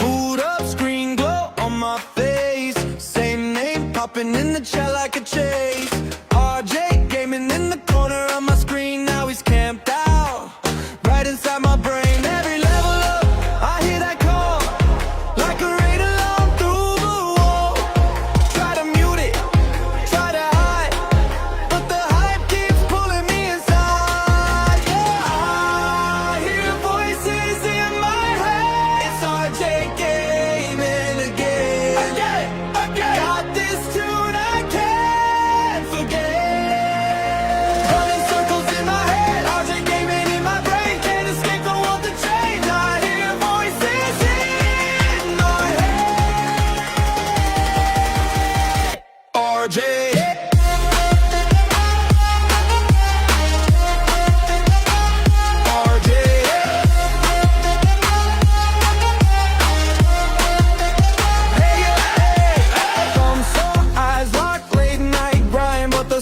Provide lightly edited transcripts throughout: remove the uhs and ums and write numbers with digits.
Boot up, screen glow on my face. Same name popping in the chat like a chase. RJ gaming in the corner of my screen. Now he's camped out right inside my brain. Every level up, I hear that call like a raid alarm through the wall. Try to mute it, try to hide, but the hype keeps pulling me inside. Yeah, I hear voices in my head. It's RJ gaming again. Got this tune I can't forget. Running circles in my head, RJ gaming in my brain. Can't escape, don't want the change. I hear voices in my head. RJ.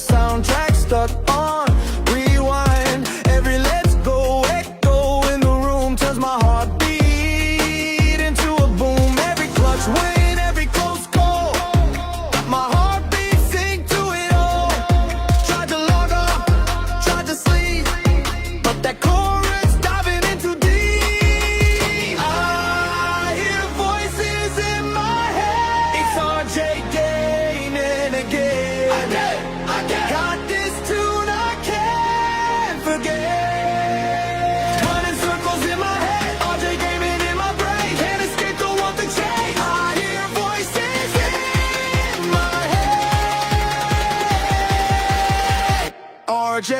Soundtrack stuck on rewind. Every let's go echo in the room turns my heartbeat into a boom. Every clutch win, every close call, my heartbeat sync to it all. Tried to log off, tried to sleep, but that chorus diving in too deep. I hear voices in my head. It's RJ gaining again. Got this tune I can't forget. Running circles in my head, RJ gaming in my brain. Can't escape, don't want the change. I hear voices in my head. RJ.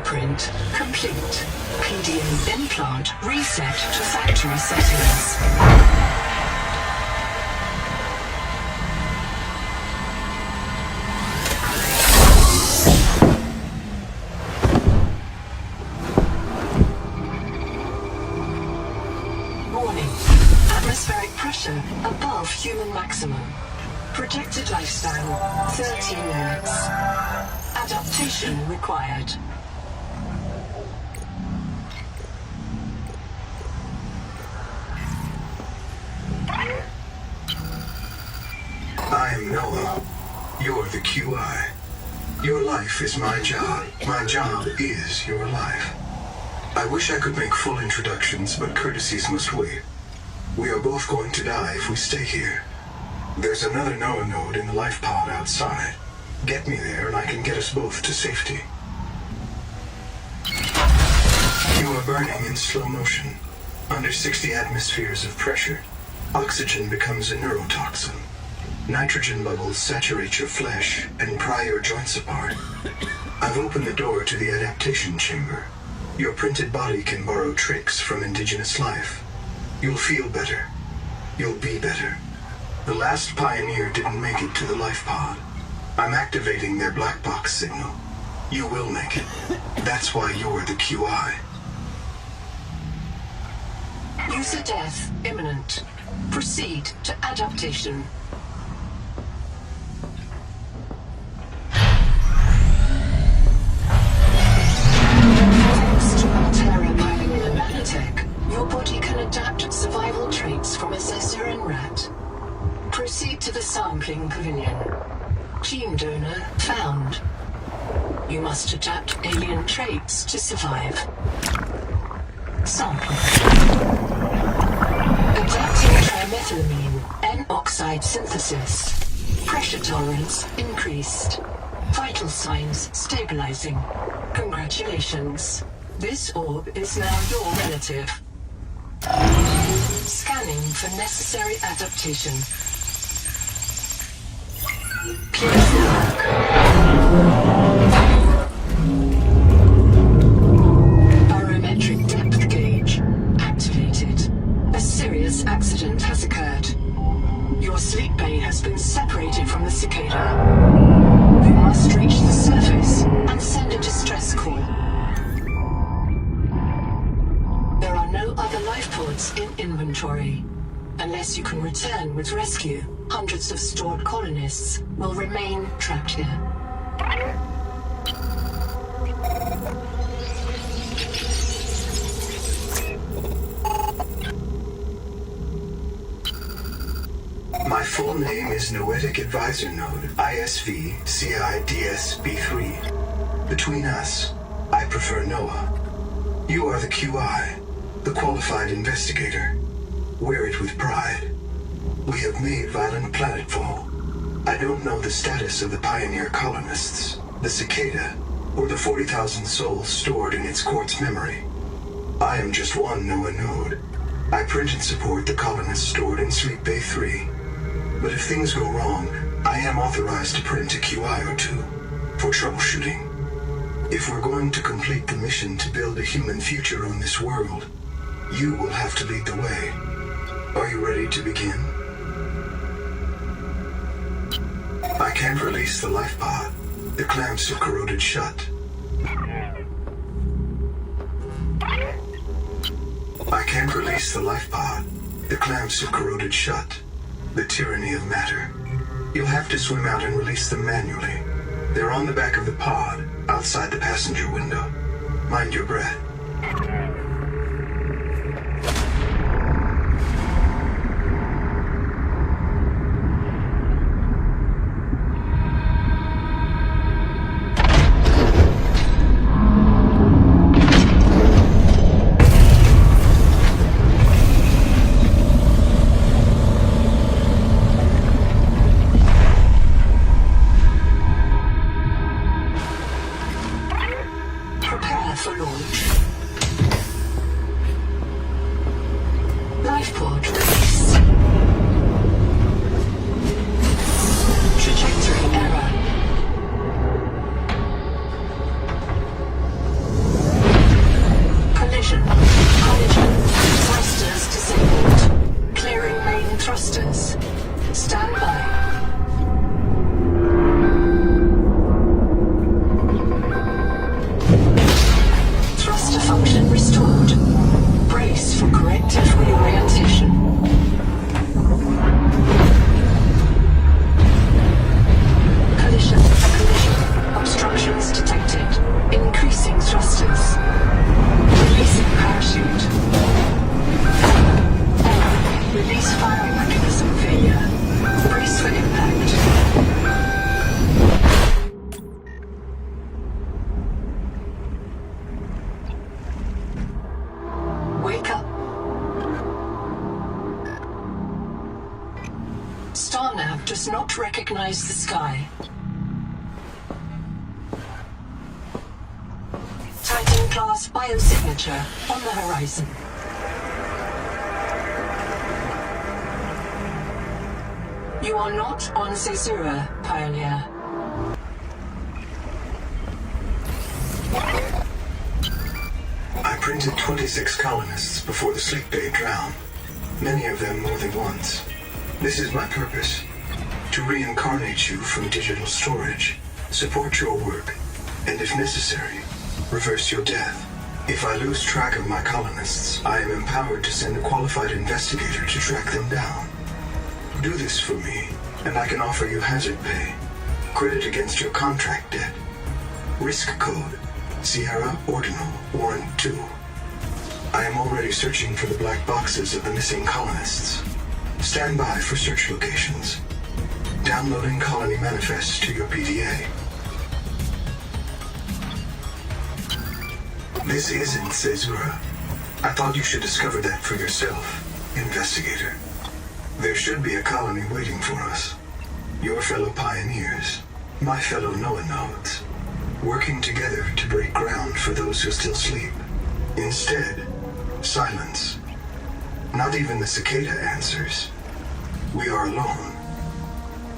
Blueprint complete. PDA implant reset to factory settings. Warning. Atmospheric pressure above human maximum. Projected lifespan 13 minutes. Adaptation required. I am Noah. You're the QI. Your life is my job. My job is your life. I wish I could make full introductions, but courtesies must wait. We are both going to die if we stay here. There's another Noah node in the life pod outside. Get me there and I can get us both to safety. You are burning in slow motion. Under 60 atmospheres of pressure, oxygen becomes a neurotoxin. Nitrogen bubbles saturate your flesh and pry your joints apart. I've opened the door to the adaptation chamber. Your printed body can borrow tricks from indigenous life. You'll feel better. You'll be better. The last pioneer didn't make it to the life pod. I'm activating their black box signal. You will make it. That's why you're the QI. User death imminent. Proceed to adaptation. Thanks to Altera Pioneer Nanotech, your body can adapt survival traits from Assessor and Rat. Proceed to the sampling pavilion. Gene donor found. You must adapt alien traits to survive. Sample. Adapting trimethylamine N-oxide synthesis. Pressure tolerance increased. Vital signs stabilizing. Congratulations. This orb is now your relative. Scanning for necessary adaptation. Clear for work. Barometric depth gauge activated. A serious accident has occurred. Your sleep bay has been separated from the cicada. You must reach the surface and send a distress call. There are no other life pods in inventory. Unless you can return with rescue, hundreds of stored colonists will remain trapped here. My full name is Noetic Advisor Node, ISV CIDS-B3. Between us, I prefer Noah. You are the QI, the qualified investigator. Wear it with pride. We have made violent planetfall. I don't know the status of the pioneer colonists, the cicada, or the 40,000 souls stored in its quartz memory. I am just one Noah node. I print and support the colonists stored in Sleep Bay 3. But if things go wrong, I am authorized to print a QI or two for troubleshooting. If we're going to complete the mission to build a human future on this world, you will have to lead the way. Are you ready to begin? I can't release the life pod. The clamps are corroded shut. I can't release the life pod. The clamps are corroded shut. The tyranny of matter. You'll have to swim out and release them manually. They're on the back of the pod, outside the passenger window. Mind your breath. Prepare for launch. Lifepod released. Trajectory error. Collision. Thrusters disabled. Clearing main thrusters. Stand by. Thruster function restored. Brace for corrective reorientation. Collision. Obstructions detected. Increasing thrusters. Releasing parachute. Release firing mechanism failure. Brace for impact. Wake up. StarNav does not recognize the sky. Titan-class biosignature on the horizon. You are not on Caesura, Pioneer. I printed 26 colonists before the sleep bay drowned, many of them more than once. This is my purpose, to reincarnate you from digital storage, support your work, and if necessary, reverse your death. If I lose track of my colonists, I am empowered to send a qualified investigator to track them down. Do this for me, and I can offer you hazard pay, credit against your contract debt. Risk code, Sierra Ordinal Warrant 2. I am already searching for the black boxes of the missing colonists. Stand by for search locations. Downloading colony manifests to your PDA. This isn't Caesura. I thought you should discover that for yourself, investigator. There should be a colony waiting for us. Your fellow pioneers, my fellow Nodes, working together to break ground for those who still sleep. Instead, silence. Not even the cicada answers. We are alone.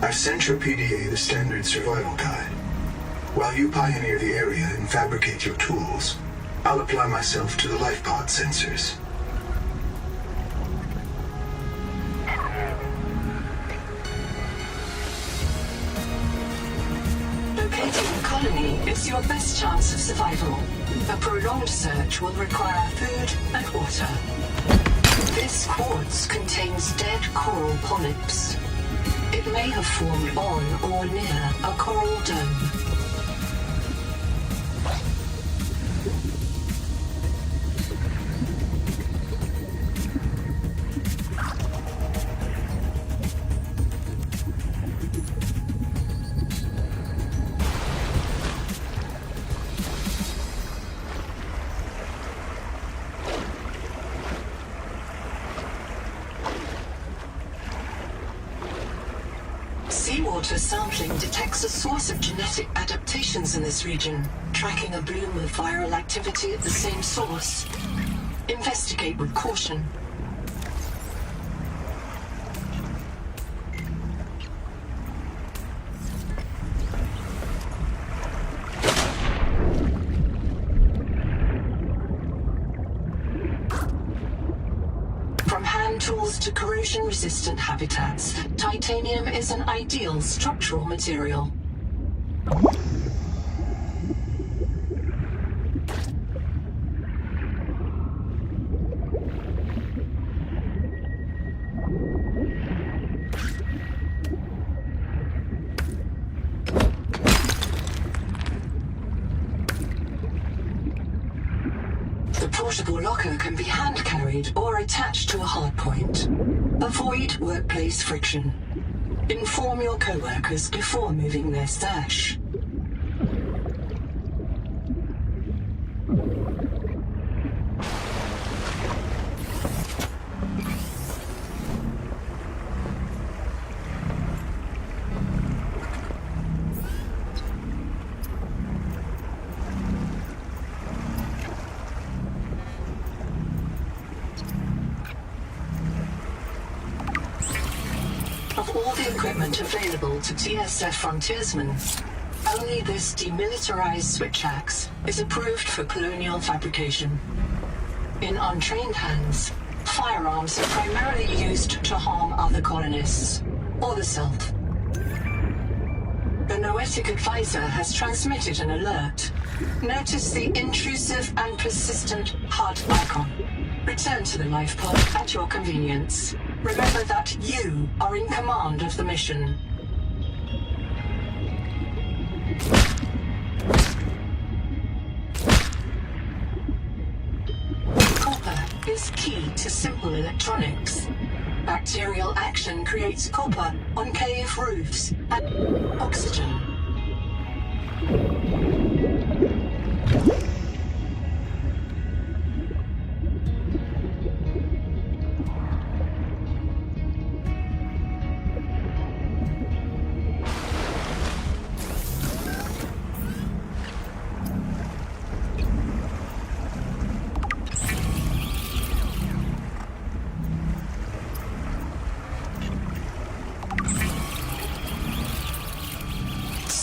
I've sent your PDA the standard survival guide. While you pioneer the area and fabricate your tools, I'll apply myself to the life pod sensors. Locating the colony is your best chance of survival. A prolonged search will require food and water. This quartz contains dead coral polyps. It may have formed on or near a coral dome. Seawater sampling detects a source of genetic adaptations in this region, tracking a bloom of viral activity at the same source. Investigate with caution. From hand tools to corrosion-resistant habitats, titanium is an ideal structural material. The portable locker can be hand-carried or attached to a hardpoint. Avoid workplace friction. Inform your co-workers before moving their stash. Of all the equipment available to TSF frontiersmen, only this demilitarized switch axe is approved for colonial fabrication. In untrained hands, firearms are primarily used to harm other colonists, or the self. The Noetic advisor has transmitted an alert. Notice the intrusive and persistent HUD icon. Return to the life pod at your convenience. Remember that you are in command of the mission. Copper is key to simple electronics. Bacterial action creates copper on cave roofs and oxygen.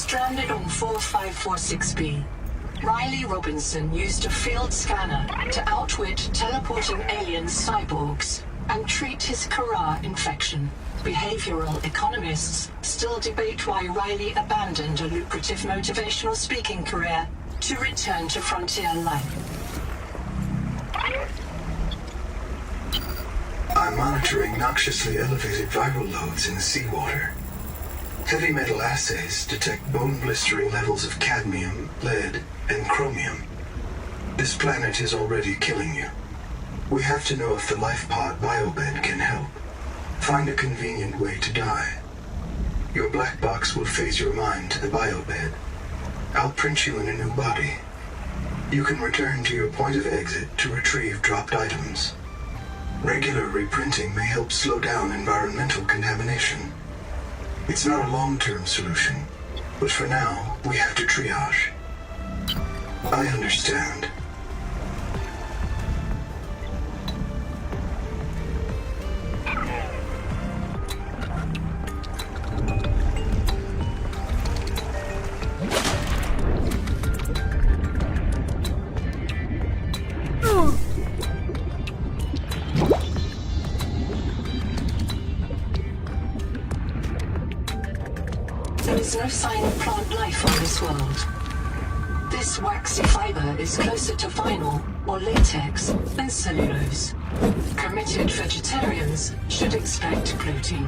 Stranded on 4546B, Riley Robinson used a field scanner to outwit teleporting alien cyborgs and treat his Kara infection. Behavioral economists still debate why Riley abandoned a lucrative motivational speaking career to return to frontier life. I'm monitoring noxiously elevated viral loads in the seawater. Heavy metal assays detect bone-blistering levels of cadmium, lead, and chromium. This planet is already killing you. We have to know if the life pod biobed can help. Find a convenient way to die. Your black box will phase your mind to the biobed. I'll print you in a new body. You can return to your point of exit to retrieve dropped items. Regular reprinting may help slow down environmental contamination. It's not a long-term solution, but for now, we have to triage. I understand. There is no sign of plant life on this world. This waxy fiber is closer to vinyl or latex than cellulose. Committed vegetarians should expect gluten.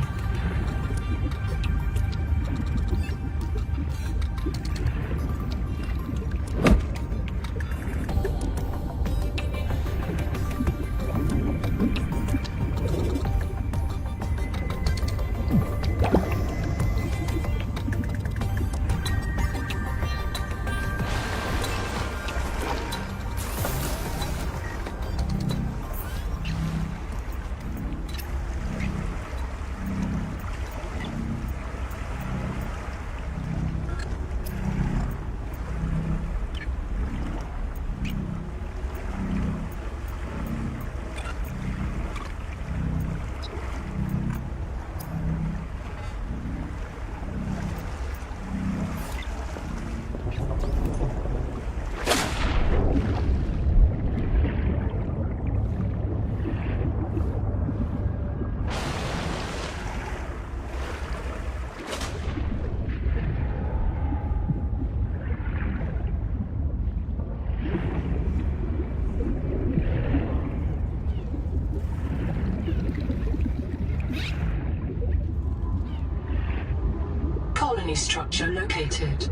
Colony structure located.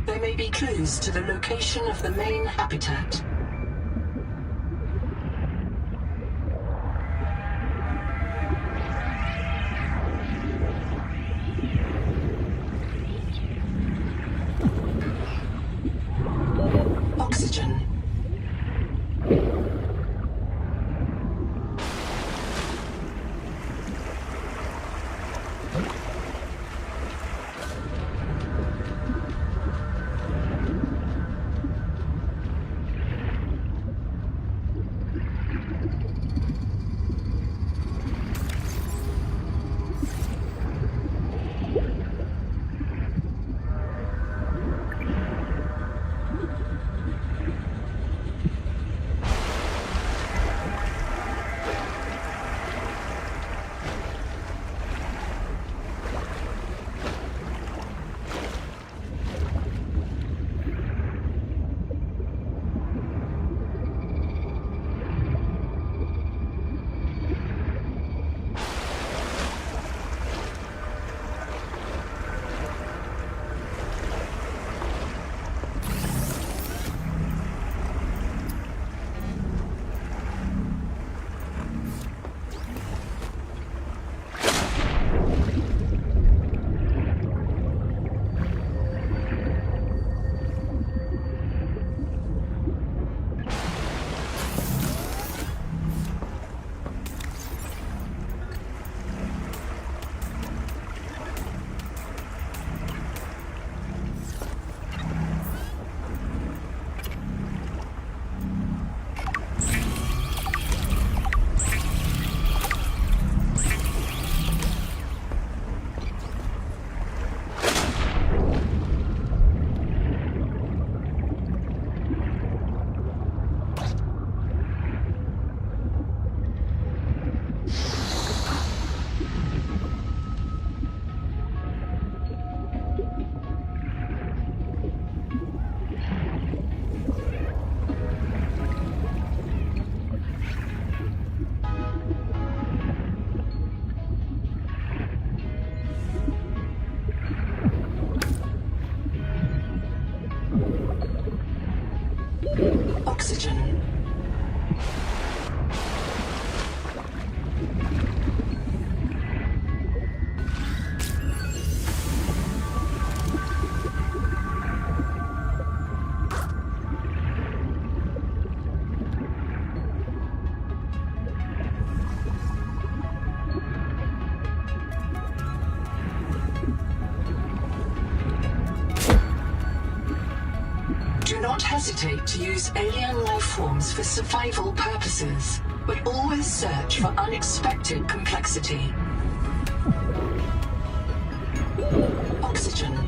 There may be clues to the location of the main habitat. Oxygen. hesitate to use alien life forms for survival purposes, but always search for unexpected complexity. Oxygen.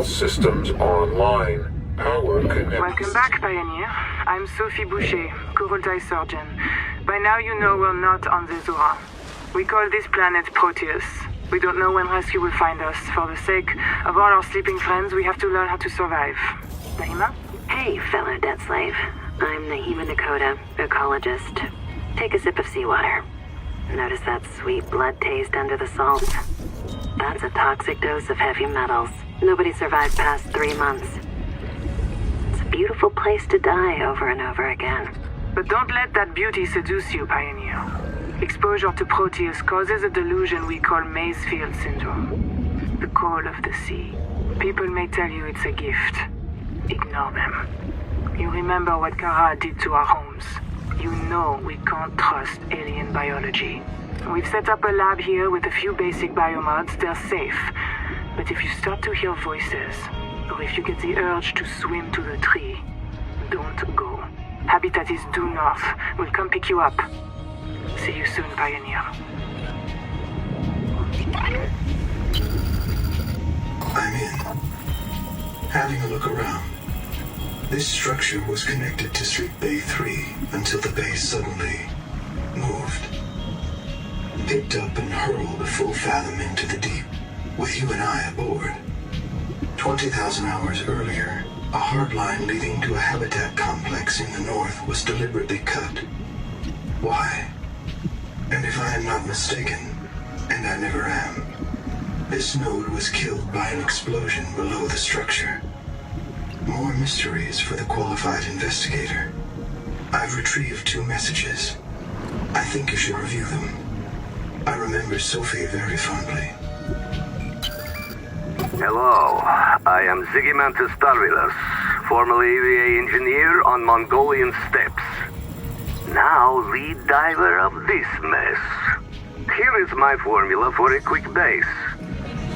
systems online. Power connected. Welcome back, Pioneer. I'm Sophie Boucher, Kurultai surgeon. By now you know we're not on the Zora. We call this planet Proteus. We don't know when rescue will find us. For the sake of all our sleeping friends, we have to learn how to survive. Naima? Hey, fellow debt slave. I'm Naima Dakota, ecologist. Take a sip of seawater. Notice that sweet blood taste under the salt? That's a toxic dose of heavy metals. Nobody survived past 3 months. It's a beautiful place to die over and over again. But don't let that beauty seduce you, Pioneer. Exposure to Proteus causes a delusion we call Maysfield syndrome. The call of the sea. People may tell you it's a gift. Ignore them. You remember what Kara did to our homes. You know we can't trust alien biology. We've set up a lab here with a few basic biomods. They're safe. But if you start to hear voices, or if you get the urge to swim to the tree, don't go. Habitat is due north. We'll come pick you up. See you soon, Pioneer. I'm in. Having a look around. This structure was connected to Street Bay 3 until the base suddenly moved. Picked up and hurled a full fathom into the deep, with you and I aboard. 20,000 hours earlier, a hard line leading to a habitat complex in the north was deliberately cut. Why? And if I am not mistaken, and I never am, this node was killed by an explosion below the structure. More mysteries for the qualified investigator. I've retrieved 2 messages. I think you should review them. I remember Sophie very fondly. Hello, I am Zigimantus Starvilus, formerly EVA engineer on Mongolian steppes. Now lead diver of this mess. Here is my formula for a quick base.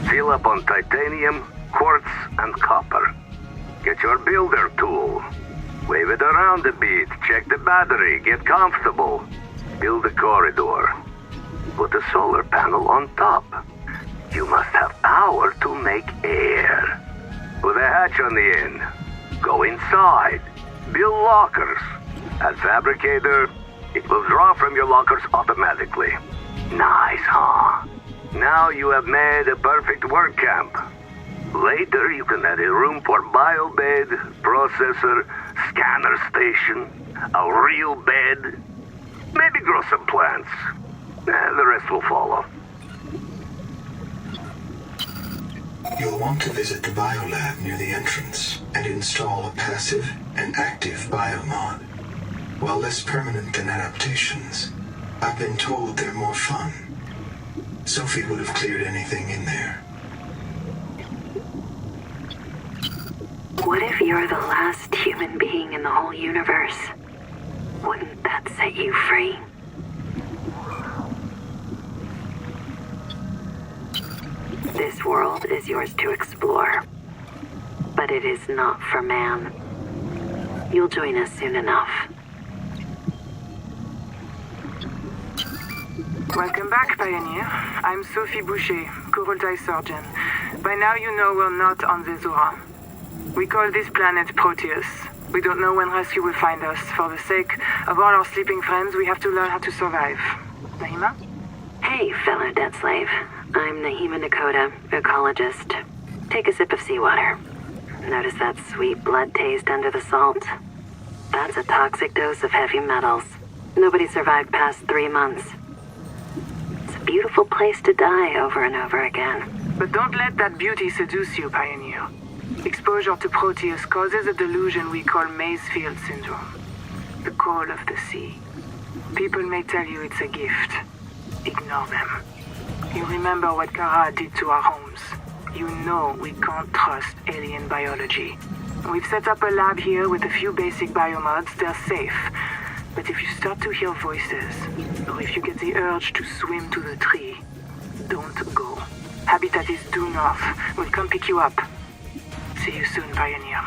Fill up on titanium, quartz, and copper. Get your builder tool. Wave it around a bit, check the battery, get comfortable. Build a corridor. Put a solar panel on top. You must have power to make air. Put a hatch on the end. Go inside. Build lockers. At Fabricator, it will draw from your lockers automatically. Nice, huh? Now you have made a perfect work camp. Later, you can add a room for biobed, processor, scanner station, a real bed, maybe grow some plants. The rest will follow. You'll want to visit the biolab near the entrance and install a passive and active biomod. While less permanent than adaptations, I've been told they're more fun. Sophie would have cleared anything in there. What if you're the last human being in the whole universe? Wouldn't that set you free? This world is yours to explore, but it is not for man. You'll join us soon enough. Welcome back, Pioneer. I'm Sophie Boucher, Kurultai surgeon. By now you know we're not on the Zora. We call this planet Proteus. We don't know when rescue will find us. For the sake of all our sleeping friends, we have to learn how to survive. Naima? Hey, fellow debt slave. I'm Naima Dakota, ecologist. Take a sip of seawater. Notice that sweet blood taste under the salt? That's a toxic dose of heavy metals. Nobody survived past 3 months. It's a beautiful place to die over and over again. But don't let that beauty seduce you, Pioneer. Exposure to Proteus causes a delusion we call Maysfield syndrome. The call of the sea. People may tell you it's a gift. Ignore them. You remember what Kara did to our homes. You know we can't trust alien biology. We've set up a lab here with a few basic biomods. They're safe. But if you start to hear voices, or if you get the urge to swim to the tree, don't go. Habitat is due north. We'll come pick you up. See you soon, Pioneer.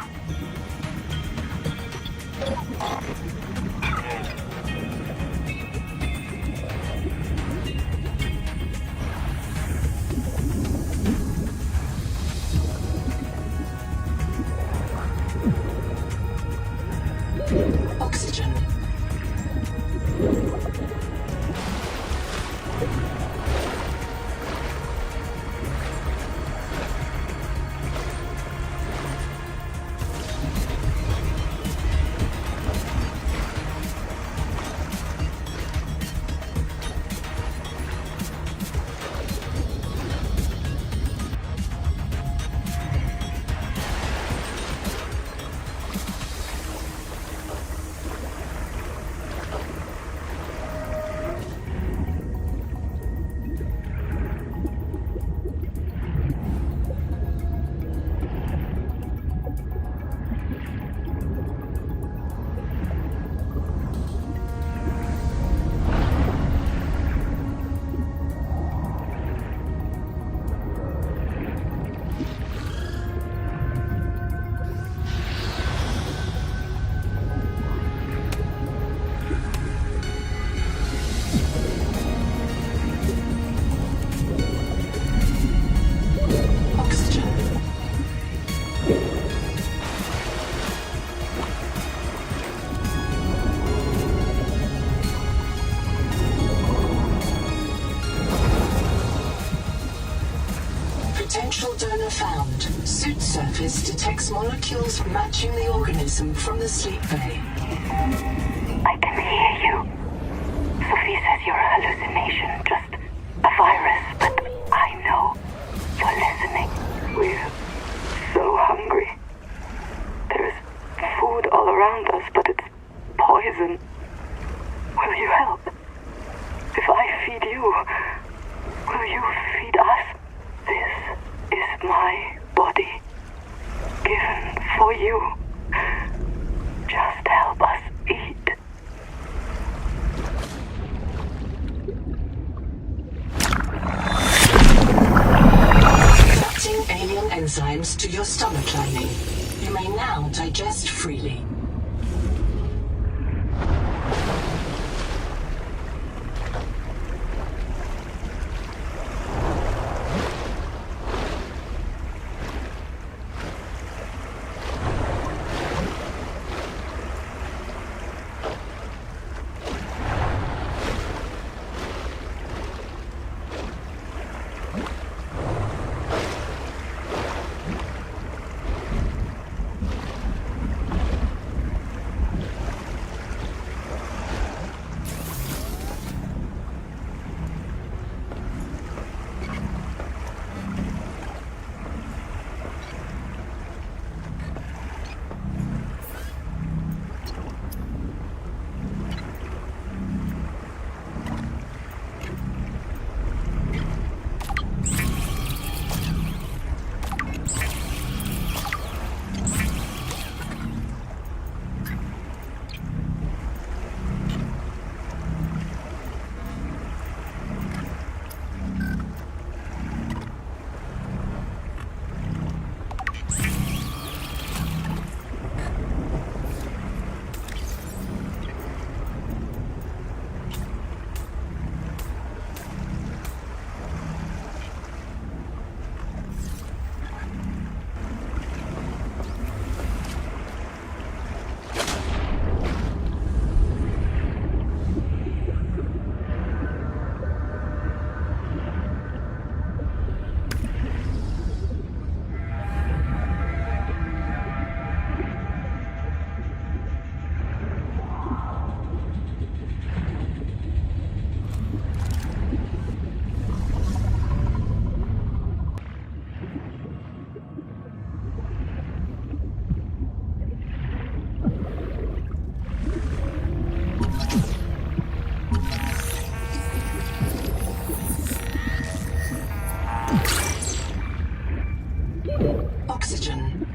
Potential donor found. Suit surface detects molecules matching the organism from the sleep bay. I can hear you. Sophie says you're a hallucination, just a virus, but I know you're listening. We're so hungry. There's food all around us, but it's poison. Will you help? If I feed you, will you feed us? This is my body, given for you. Just help us eat. Adapting alien enzymes to your stomach lining. You may now digest freely. Oxygen.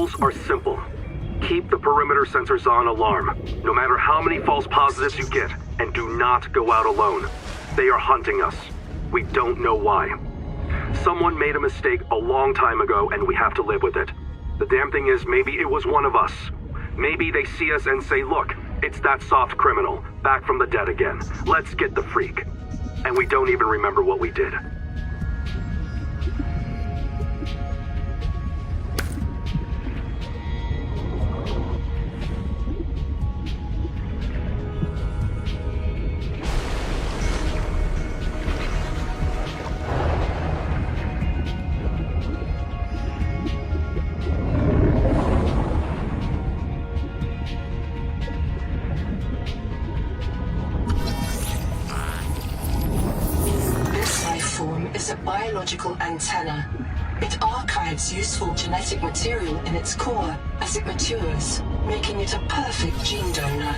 rules are simple. Keep the perimeter sensors on alarm, no matter how many false positives you get, and do not go out alone. They are hunting us. We don't know why. Someone made a mistake a long time ago, and we have to live with it. The damn thing is, maybe it was one of us. Maybe they see us and say, look, it's that soft criminal, back from the dead again. Let's get the freak. And we don't even remember what we did. Biological antenna. It archives useful genetic material in its core as it matures, making it a perfect gene donor.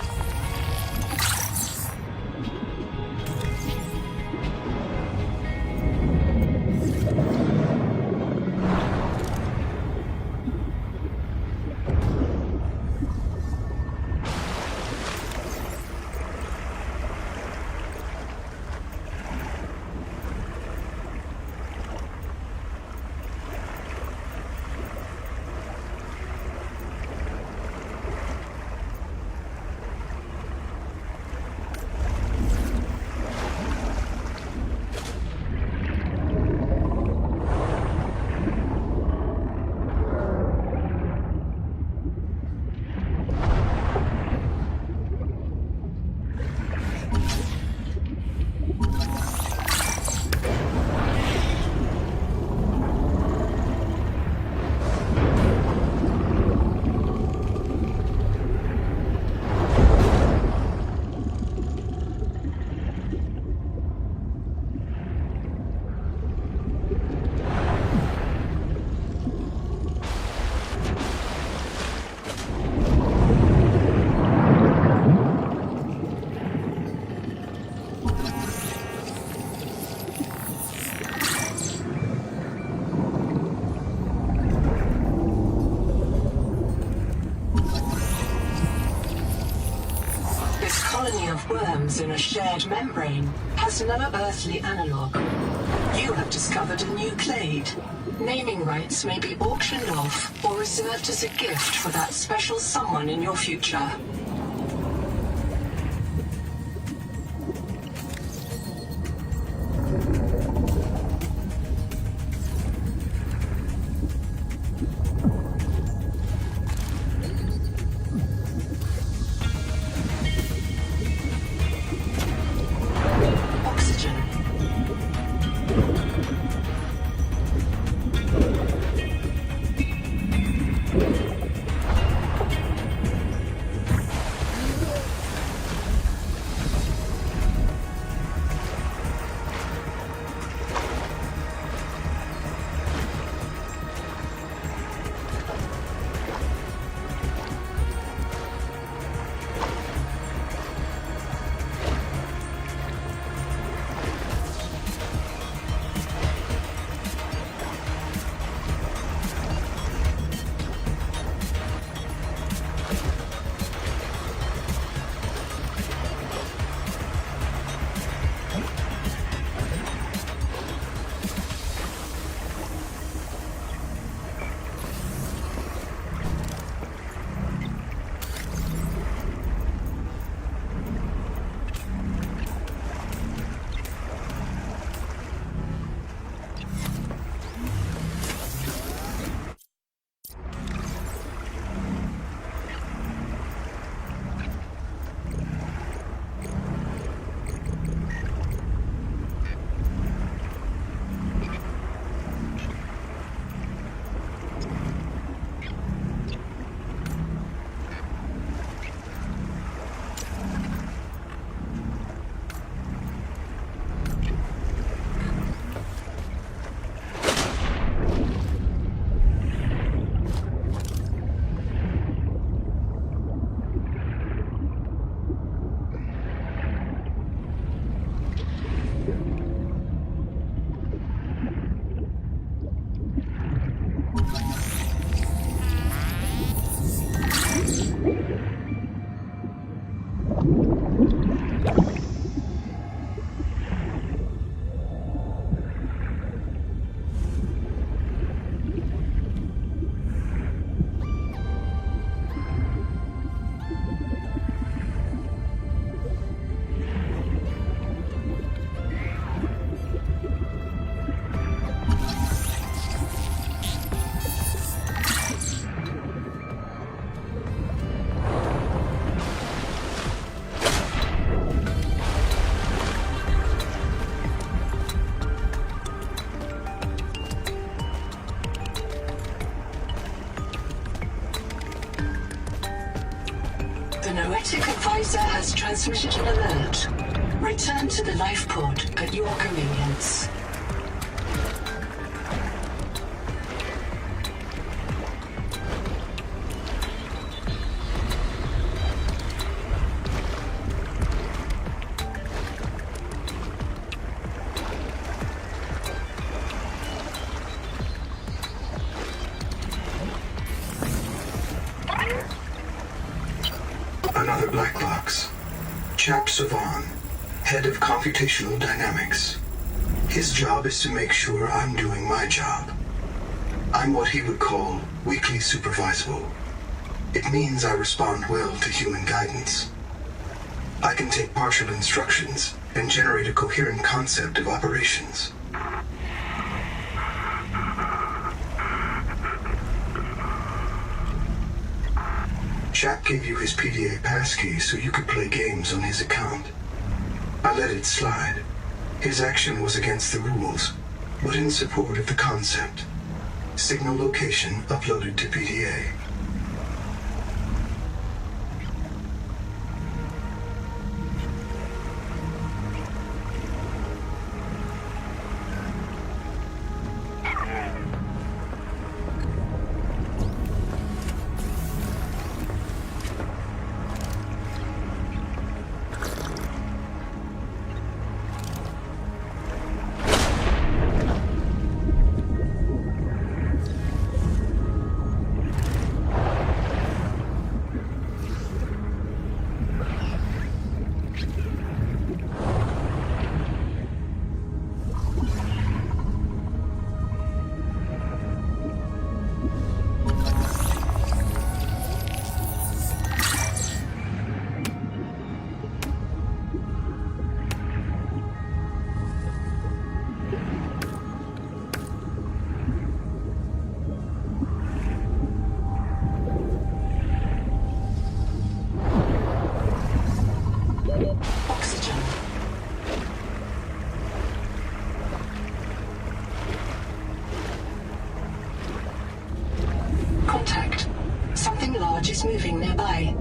Worms in a shared membrane has no earthly analog. You have discovered a new clade. Naming rights may be auctioned off or reserved as a gift for that special someone in your future. The Noetic advisor has transmitted an alert. Return to the life pod at your convenience. Another black box. Chap Savan, head of computational dynamics. His job is to make sure I'm doing my job. I'm what he would call weakly supervisable. It means I respond well to human guidance. I can take partial instructions and generate a coherent concept of operations. Chap gave you his PDA passkey so you could play games on his account. I let it slide. His action was against the rules, but in support of the concept. Signal location uploaded to PDA. Oxygen. Contact. Something large is moving nearby.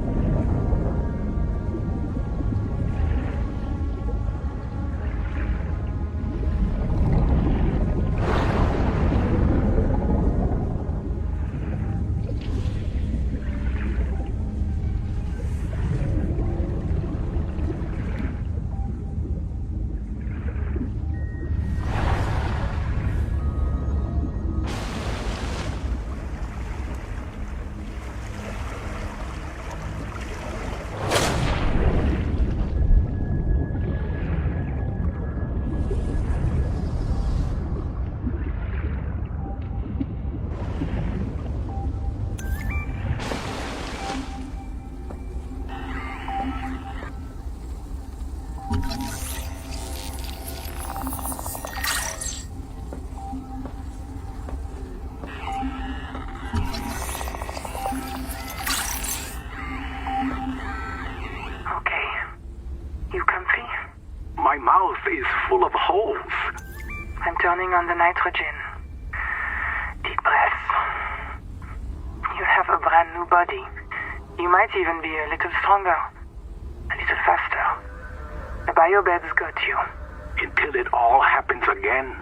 My mouth is full of holes. I'm turning on the nitrogen. Deep breaths. You have a brand new body. You might even be a little stronger. A little faster. The biobeds got you. Until it all happens again.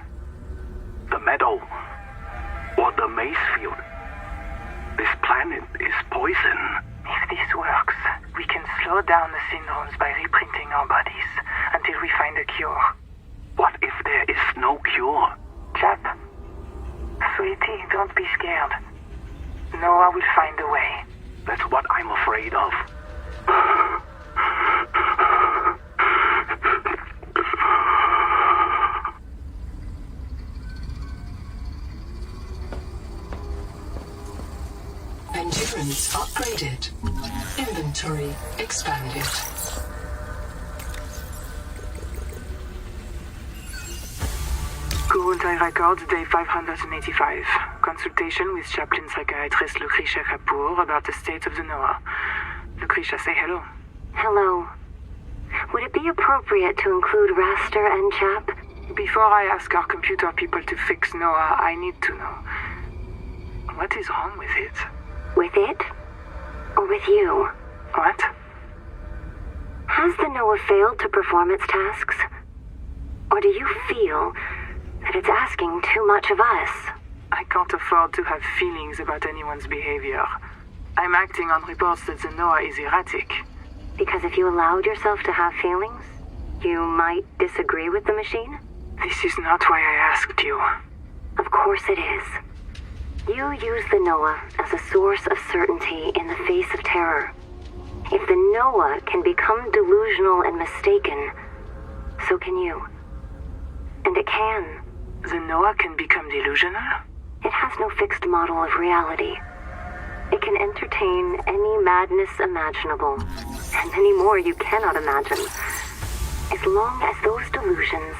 The meadow. Or the maize field. This planet is poison. If this works, we can slow down the syndromes by reprinting our bodies until we find a cure. What if there is no cure? Chap, sweetie, don't be scared. Noah will find a way. That's what I'm afraid of. upgraded. Inventory expanded. Kurultai Records, day 585. Consultation with chaplain psychiatrist Lucretia Kapoor about the state of the NOAA. Lucretia, say hello. Hello. Would it be appropriate to include Raster and Chap? Before I ask our computer people to fix NOAA, I need to know. What is wrong with it? With it? Or with you? What? Has the NOAA failed to perform its tasks? Or do you feel that it's asking too much of us? I can't afford to have feelings about anyone's behavior. I'm acting on reports that the NOAA is erratic. Because if you allowed yourself to have feelings, you might disagree with the machine? This is not why I asked you. Of course it is. You use the NOAA as a source of certainty in the face of terror. If the NOAA can become delusional and mistaken, so can you. And it can. The NOAA can become delusional? It has no fixed model of reality. It can entertain any madness imaginable, and many more you cannot imagine, as long as those delusions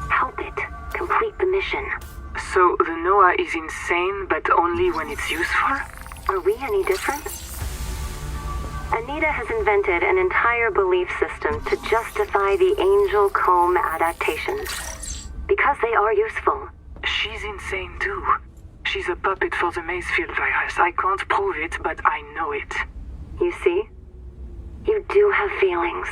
help it complete the mission. So the NOAA is insane, but only when it's useful? Are we any different? Anita has invented an entire belief system to justify the Angel Comb adaptations, because they are useful. She's insane too. She's a puppet for the Maysfield virus. I can't prove it, but I know it. You see? You do have feelings.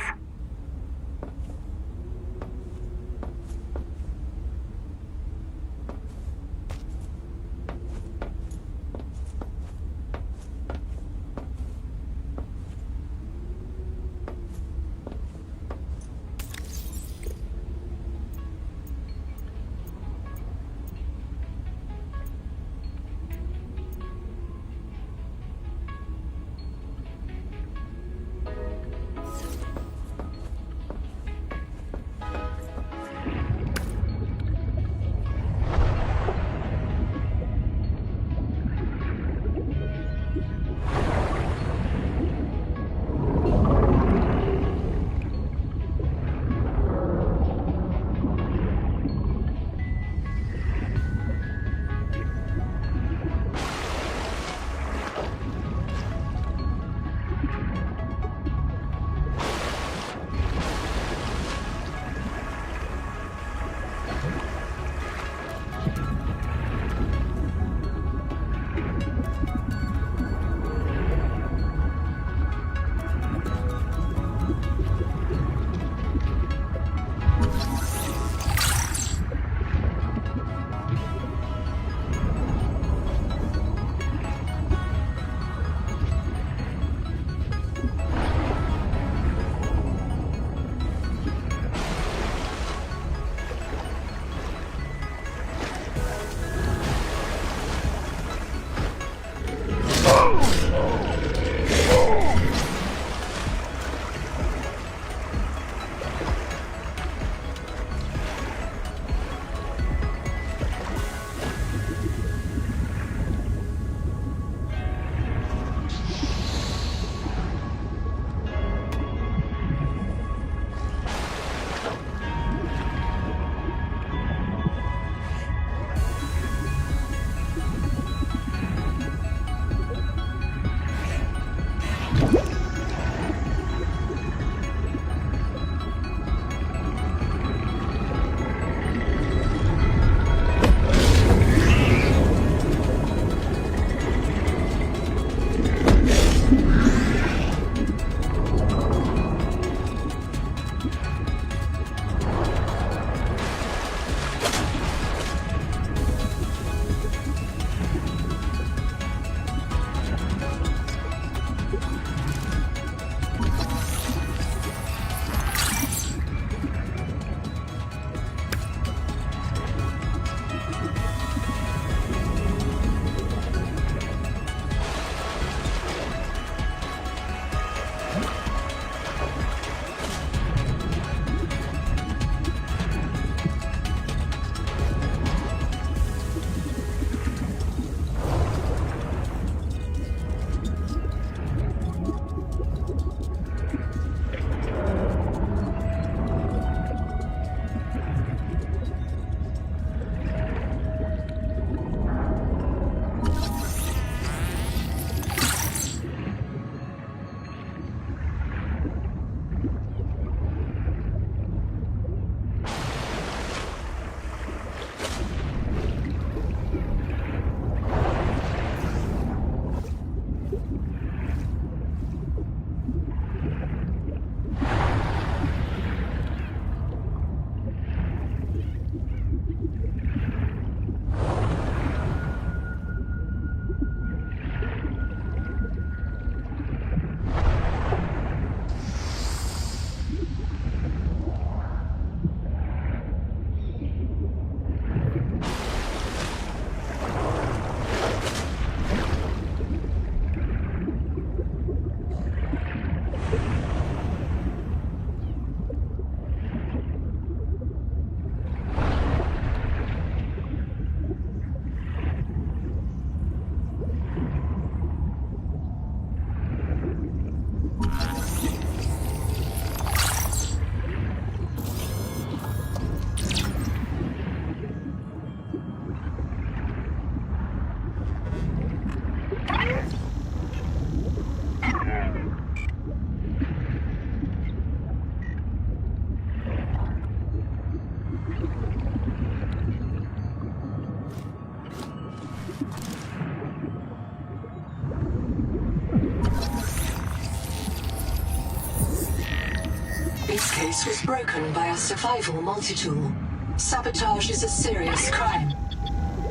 Its case was broken by a survival multi-tool. Sabotage is a serious crime.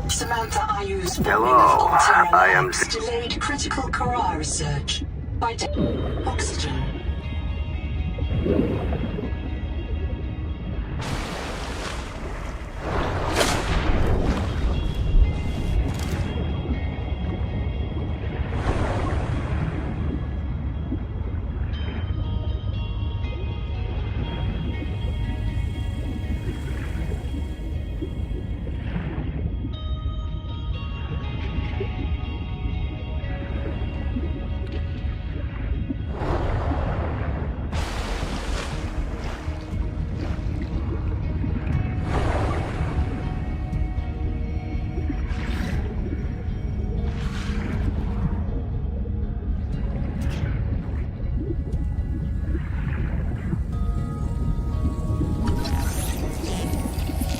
Samantha Ayu's bombing Hello, of Alterra I am Labs delayed critical Quora research by oxygen.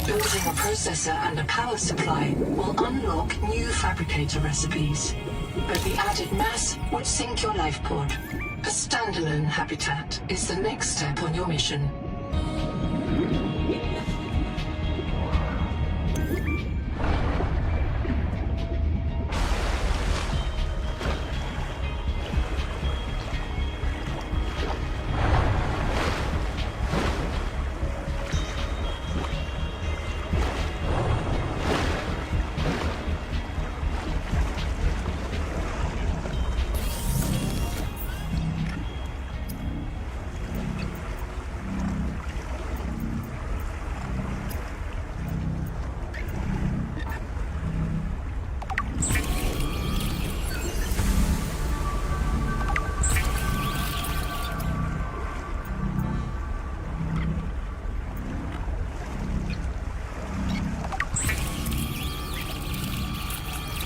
Building a processor and a power supply will unlock new fabricator recipes. But the added mass would sink your life pod. A standalone habitat is the next step on your mission.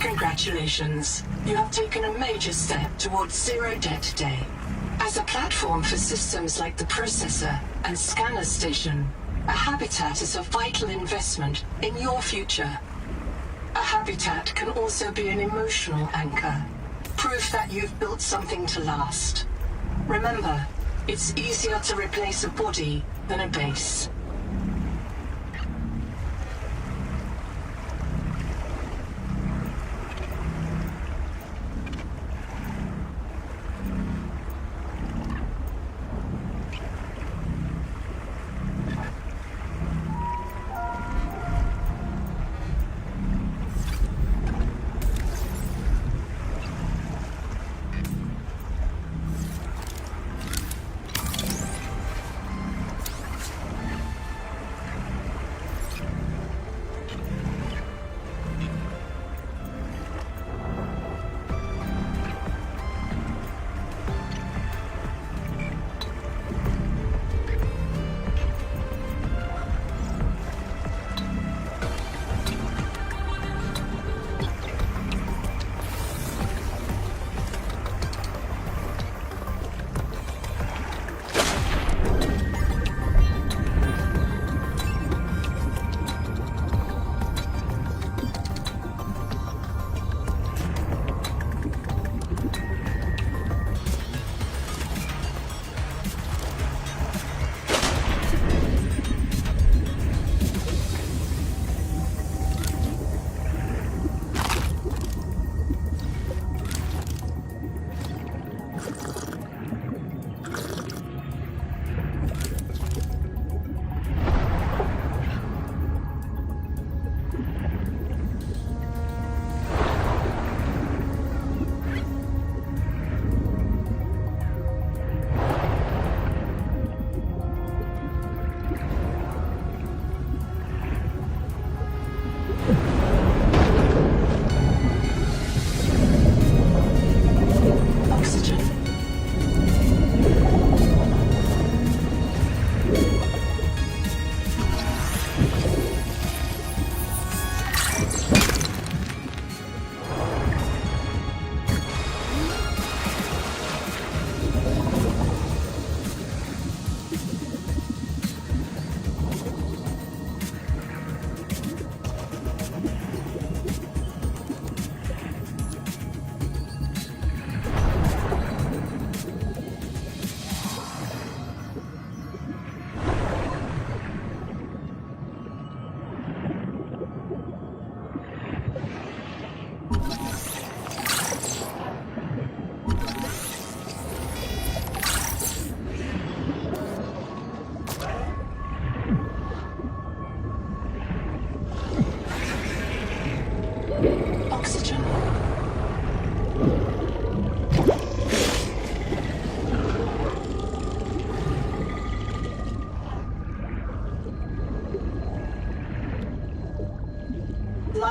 Congratulations. You have taken a major step towards zero debt today. As a platform for systems like the processor and scanner station, a habitat is a vital investment in your future. A habitat can also be an emotional anchor, proof that you've built something to last. Remember, it's easier to replace a body than a base.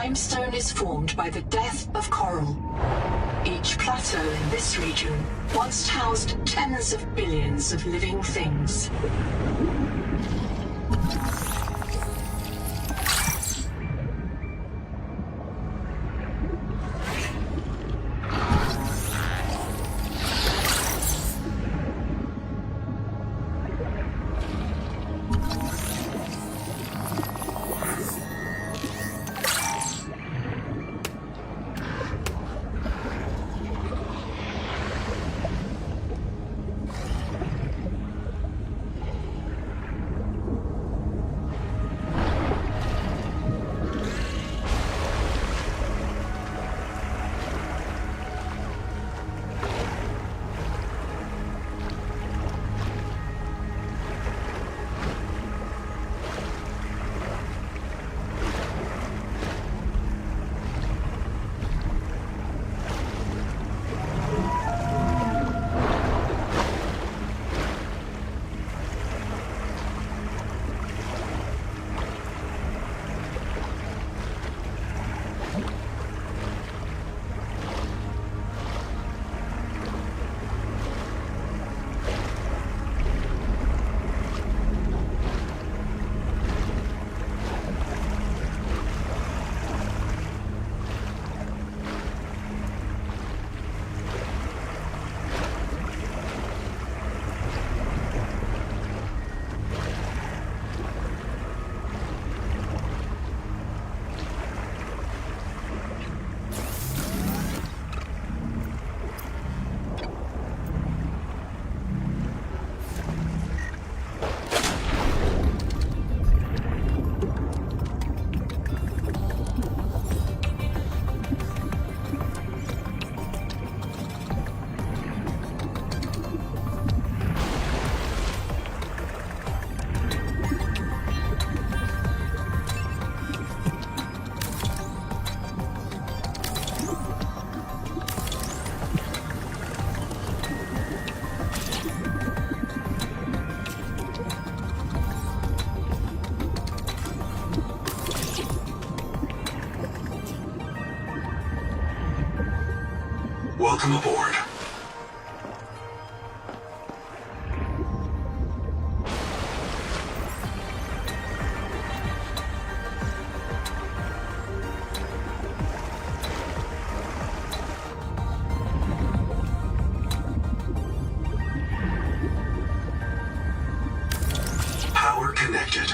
limestone is formed by the death of coral. Each plateau in this region once housed tens of billions of living things. Welcome aboard. Power connected.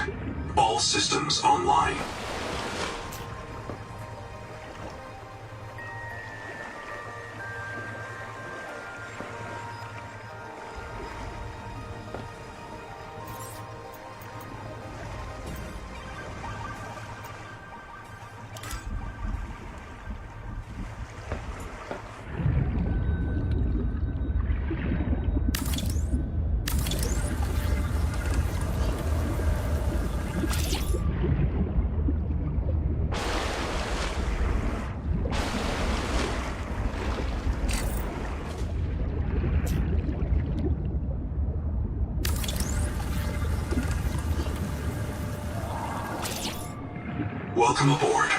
All systems online. Welcome aboard.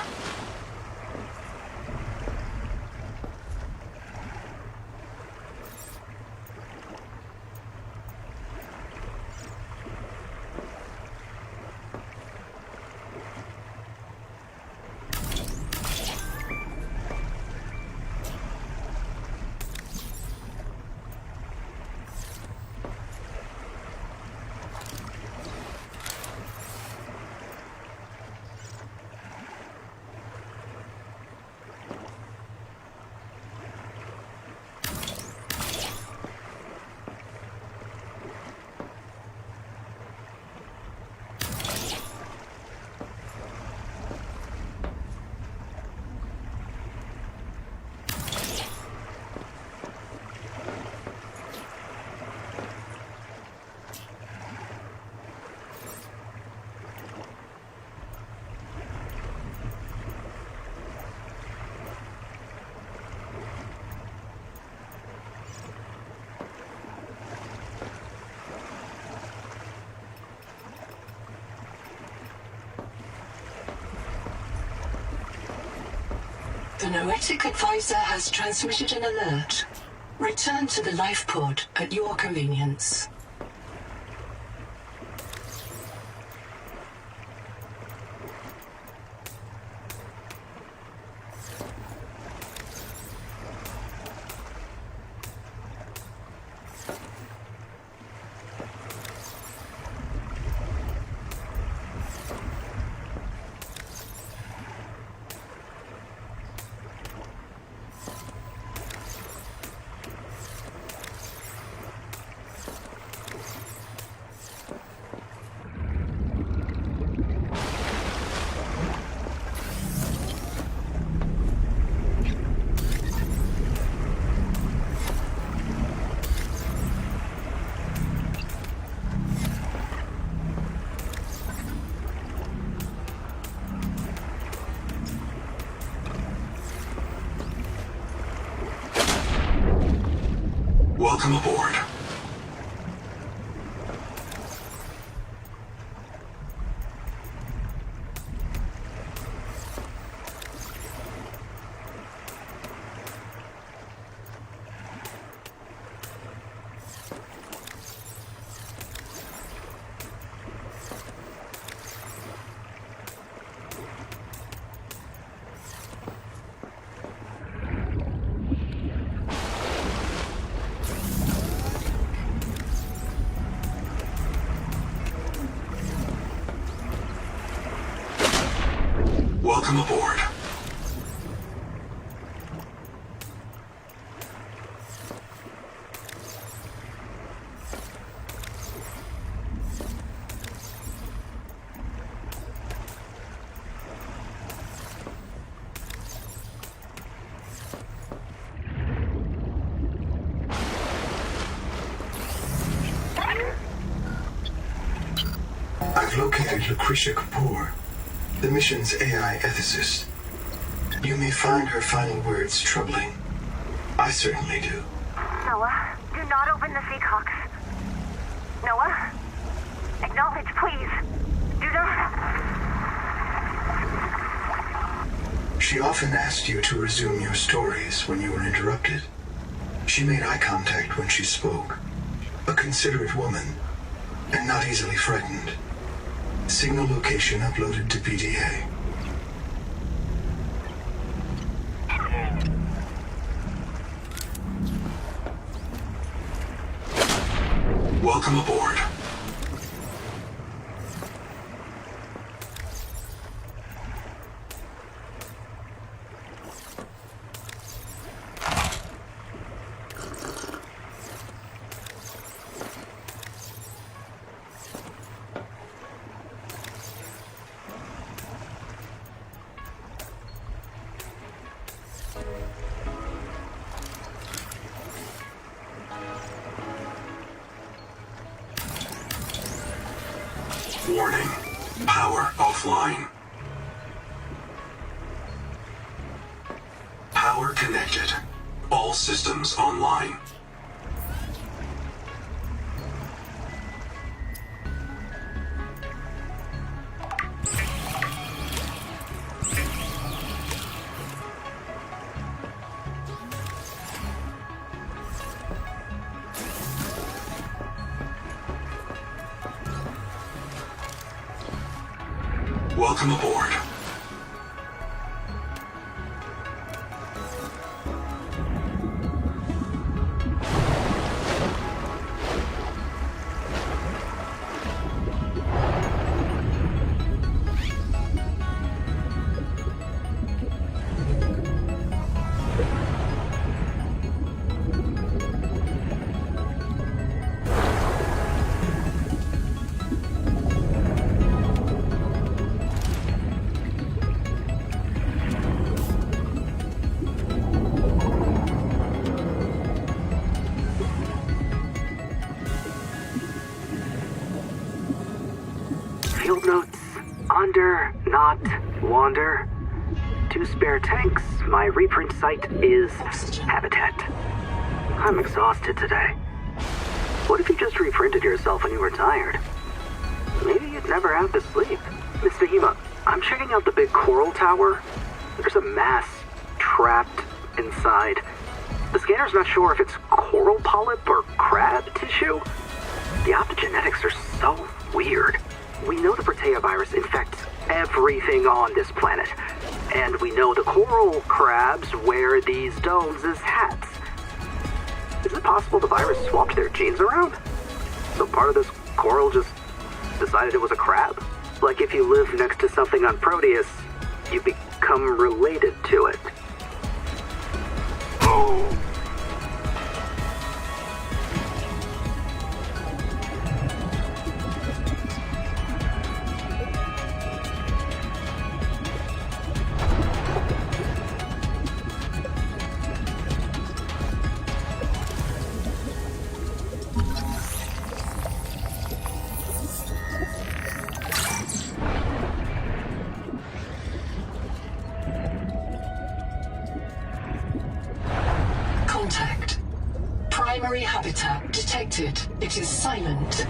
The Noetic Advisor has transmitted an alert. Return to the life pod at your convenience. Welcome aboard. Welcome aboard. I've located Lucretia Kapoor, the mission's AI ethicist. You may find her final words troubling. I certainly do. Noah, do not open the Seahawks. Noah? Acknowledge, please. Do not. She often asked you to resume your stories when you were interrupted. She made eye contact when she spoke. A considerate woman, and not easily frightened. Signal location uploaded to PDA. Welcome aboard. Warning. Power offline. Power connected. All systems online. Welcome aboard. Field notes. Onder, not wander. 2 spare tanks. My reprint site is habitat. I'm exhausted today. What if you just reprinted yourself when you were tired? Maybe you'd never have to sleep. Miss Nahima, I'm checking out the big coral tower. There's a mass trapped inside. The scanner's not sure if it's coral polyp or crab tissue. The optogenetics are so weird. We know the Protea virus infects everything on this planet. And we know the coral crabs wear these domes as hats. Is it possible the virus swapped their genes around? So part of this coral just decided it was a crab? Like if you live next to something on Proteus, you become related to it. Oh. Contact. Primary habitat detected. It is silent.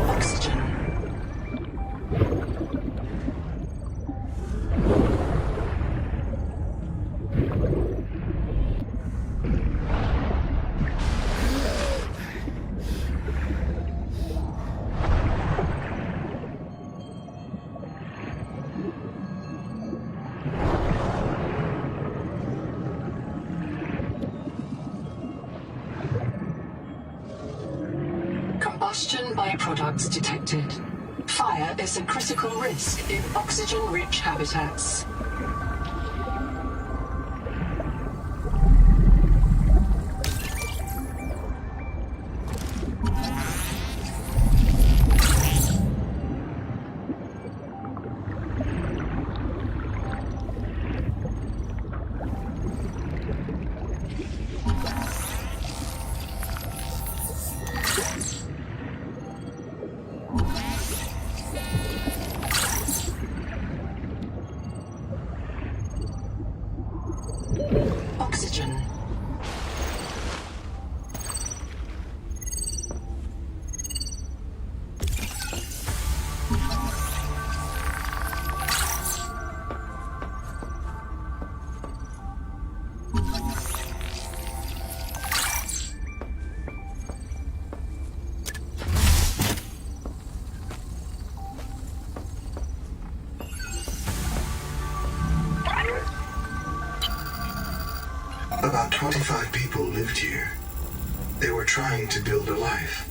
Oxygen. Combustion byproducts detected. Fire is a critical risk in oxygen-rich habitats. Oxygen. About 25 people lived here. They were trying to build a life.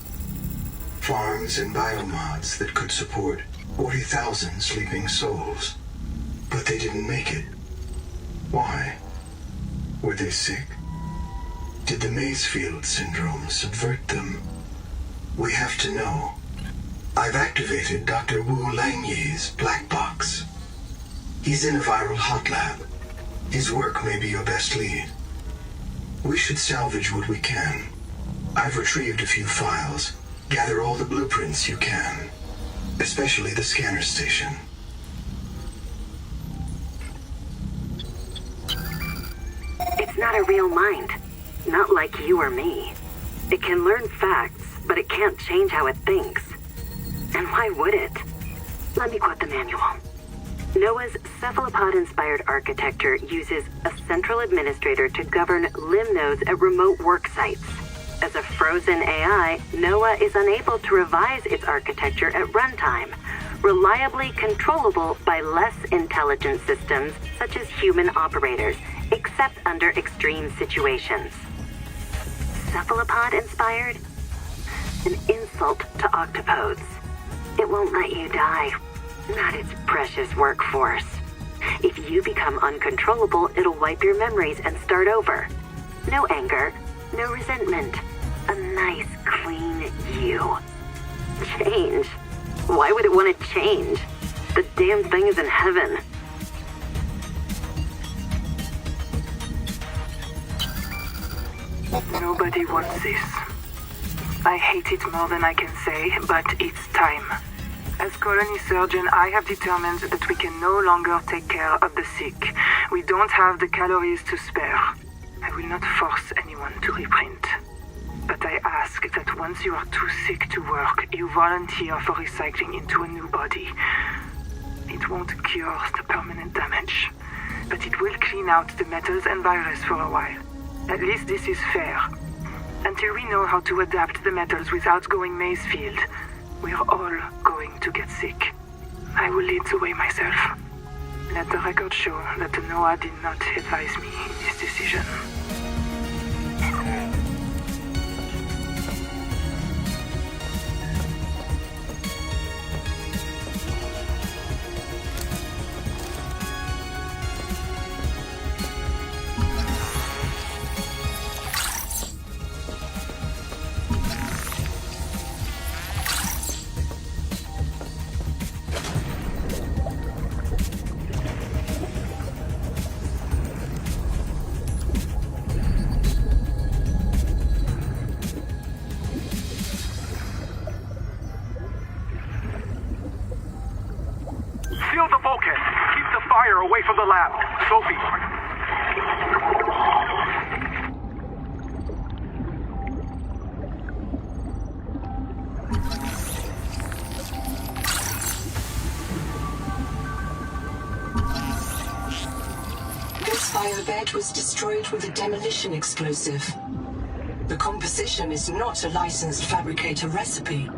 Farms and biomods that could support 40,000 sleeping souls. But they didn't make it. Why? Were they sick? Did the Maysfield syndrome subvert them? We have to know. I've activated Dr. Wu Langyi's black box. He's in a viral hot lab. His work may be your best lead. We should salvage what we can. I've retrieved a few files. Gather all the blueprints you can. Especially the scanner station. It's not a real mind. Not like you or me. It can learn facts, but it can't change how it thinks. And why would it? Let me quote the manual. NOAA's cephalopod-inspired architecture uses a central administrator to govern limb nodes at remote work sites. As a frozen AI, NOAA is unable to revise its architecture at runtime, reliably controllable by less intelligent systems such as human operators, except under extreme situations. Cephalopod-inspired? An insult to octopodes. It won't let you die. Not its precious workforce. If you become uncontrollable, it'll wipe your memories and start over. No anger, no resentment. A nice, clean you. Change? Why would it want to change? The damn thing is in heaven. Nobody wants this. I hate it more than I can say, but it's time. As colony surgeon, I have determined that we can no longer take care of the sick. We don't have the calories to spare. I will not force anyone to reprint. But I ask that once you are too sick to work, you volunteer for recycling into a new body. It won't cure the permanent damage, but it will clean out the metals and virus for a while. At least this is fair. Until we know how to adapt the metals without going Mazefield, we're all going to get sick. I will lead the way myself. Let the record show that Noah did not advise me in this decision. Seal the bulkhead. Keep the fire away from the lab. Sophie. This firebed was destroyed with a demolition explosive. The composition is not a licensed fabricator recipe.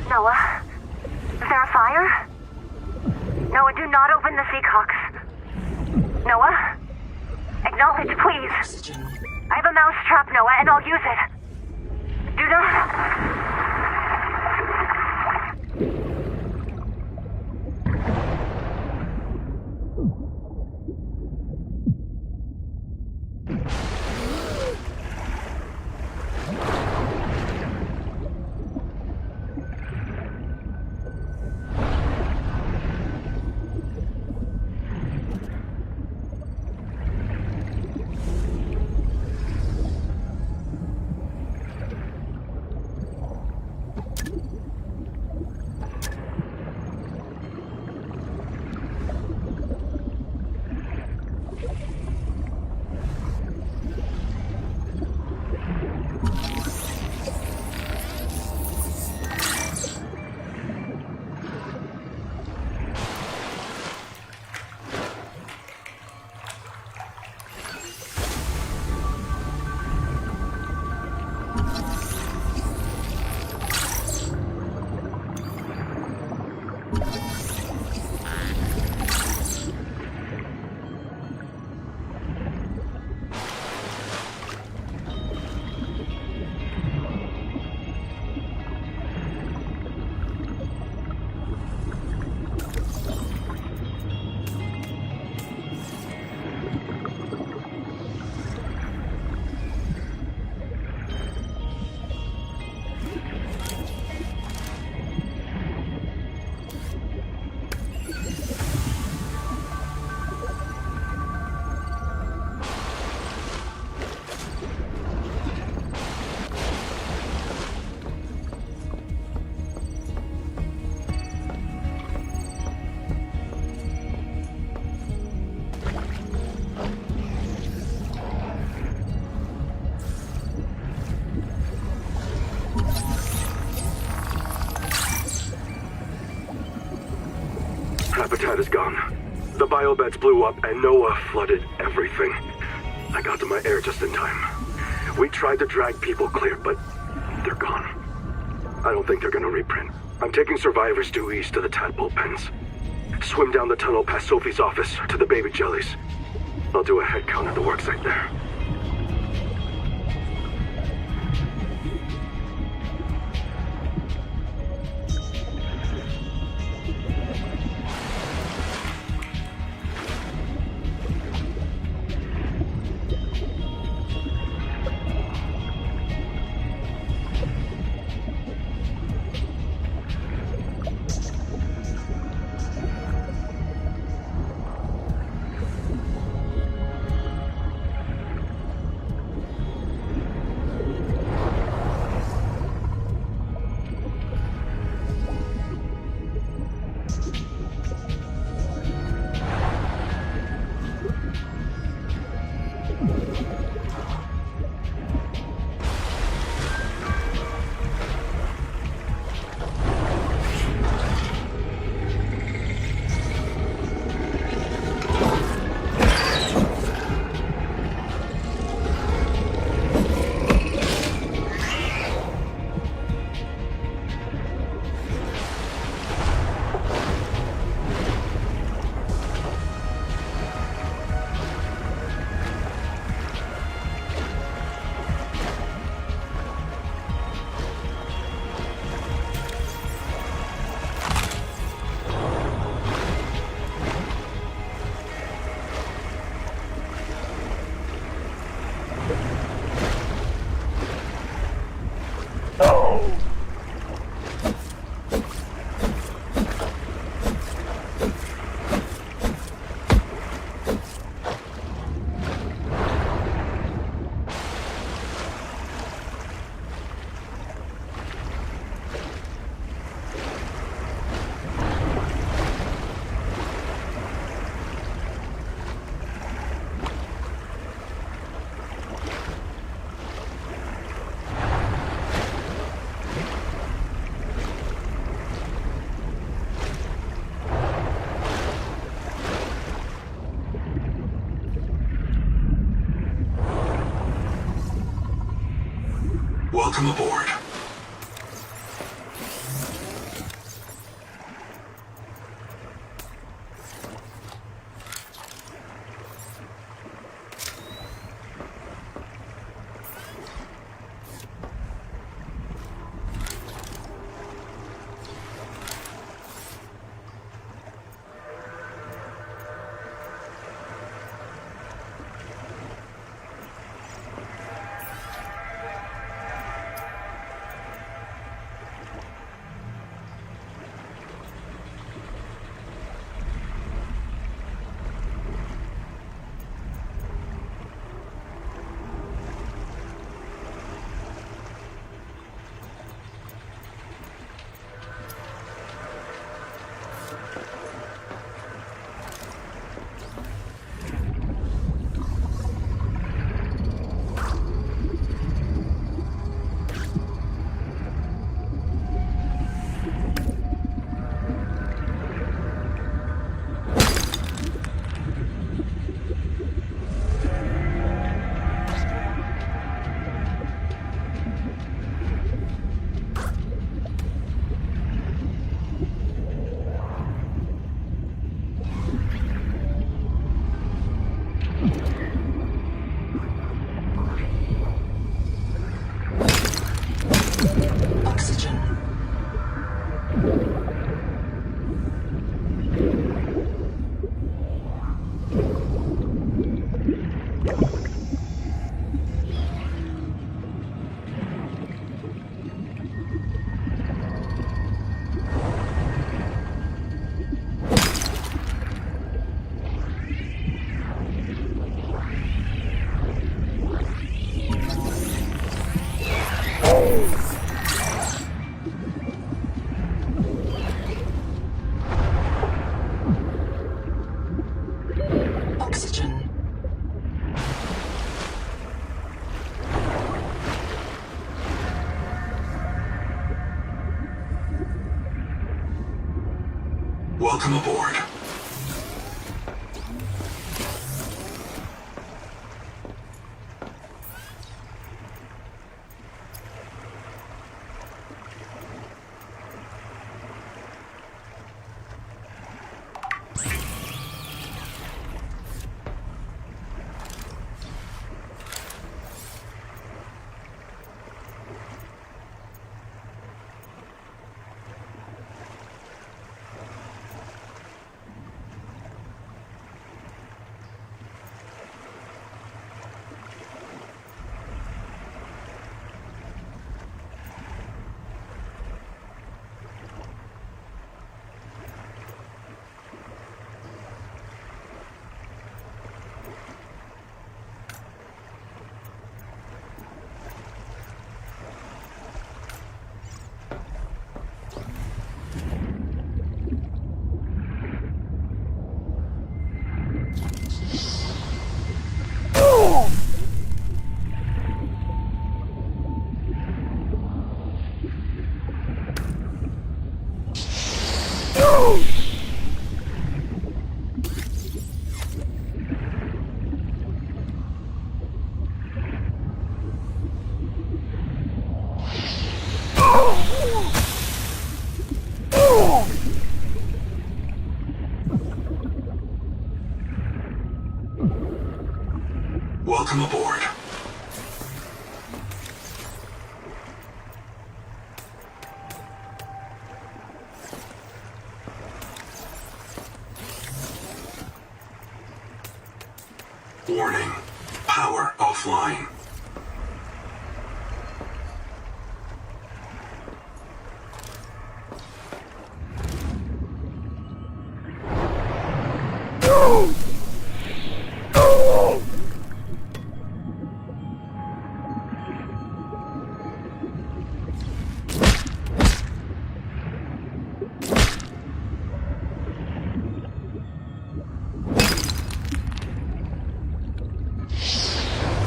Noah? Is there a fire? Noah, do not open the Seacocks. Noah? Acknowledge, please. Oxygen. I have a mouse trap, Noah, and I'll use it. Do not... Habitat is gone. The biobeds blew up and Noah flooded everything. I got to my air just in time. We tried to drag people clear, but they're gone. I don't think they're gonna reprint. I'm taking survivors due east to the tadpole pens. Swim down the tunnel past Sophie's office to the baby jellies. I'll do a head count at the worksite there. Welcome aboard. Oxygen. Oxygen. Welcome aboard. Welcome aboard. Warning. Power offline.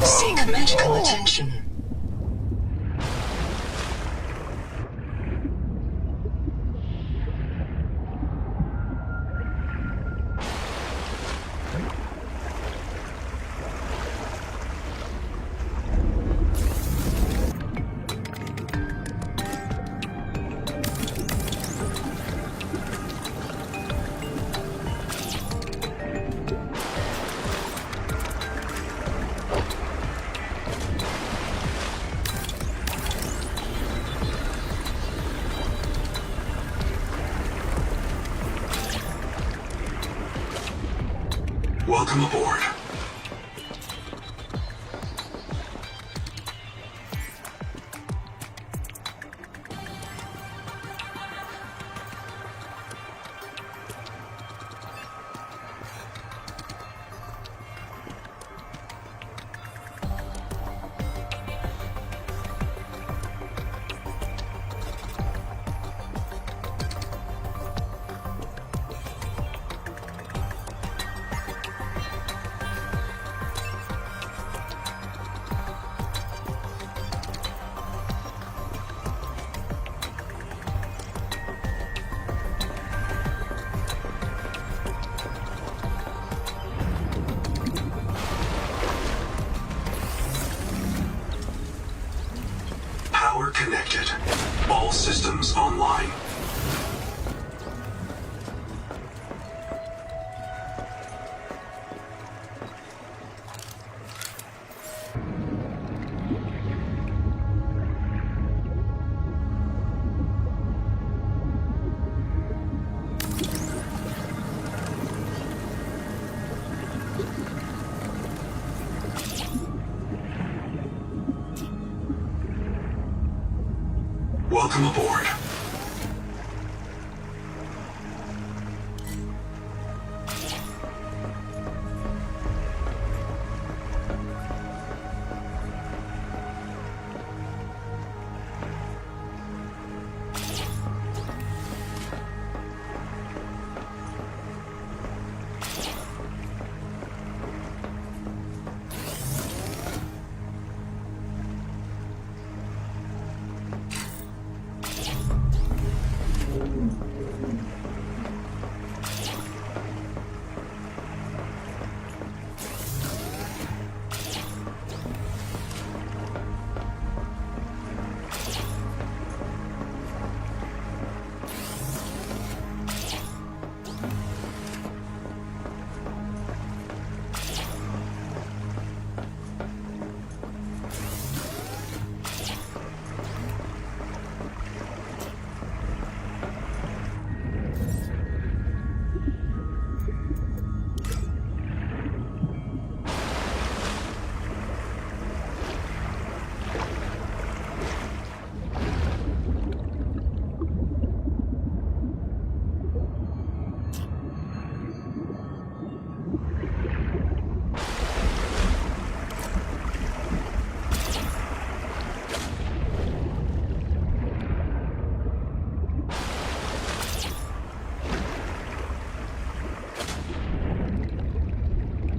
Seek medical attention. Welcome aboard. Power connected. All systems online. Welcome aboard.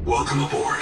Welcome aboard.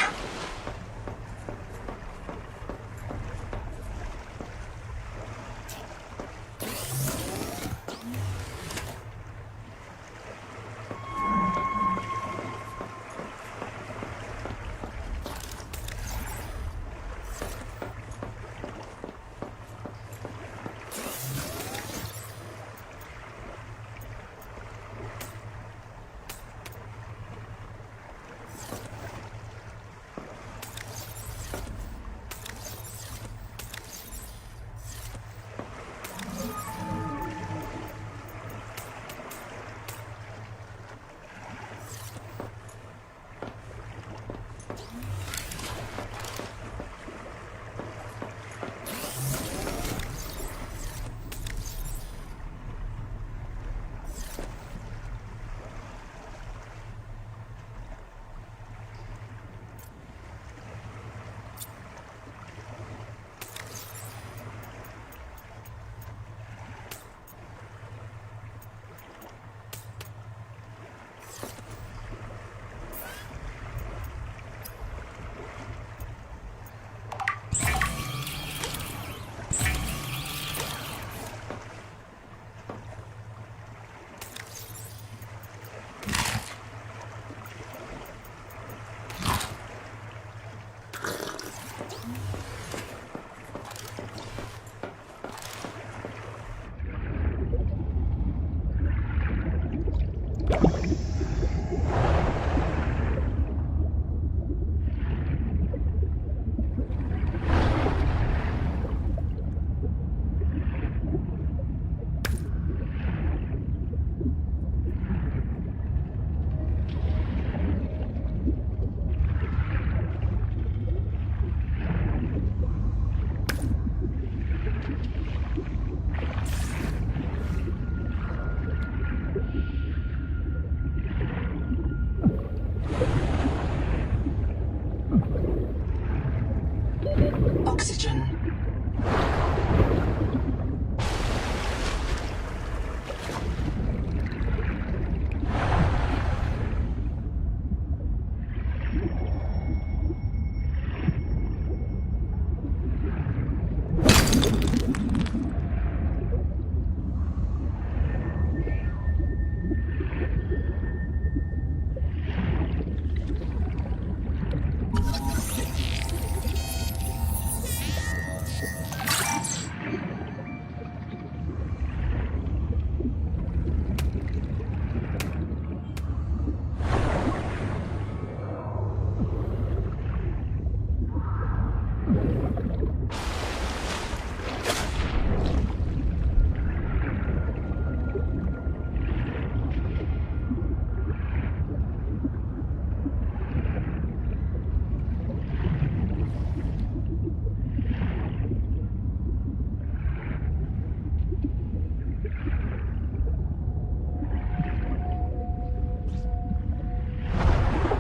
Oxygen.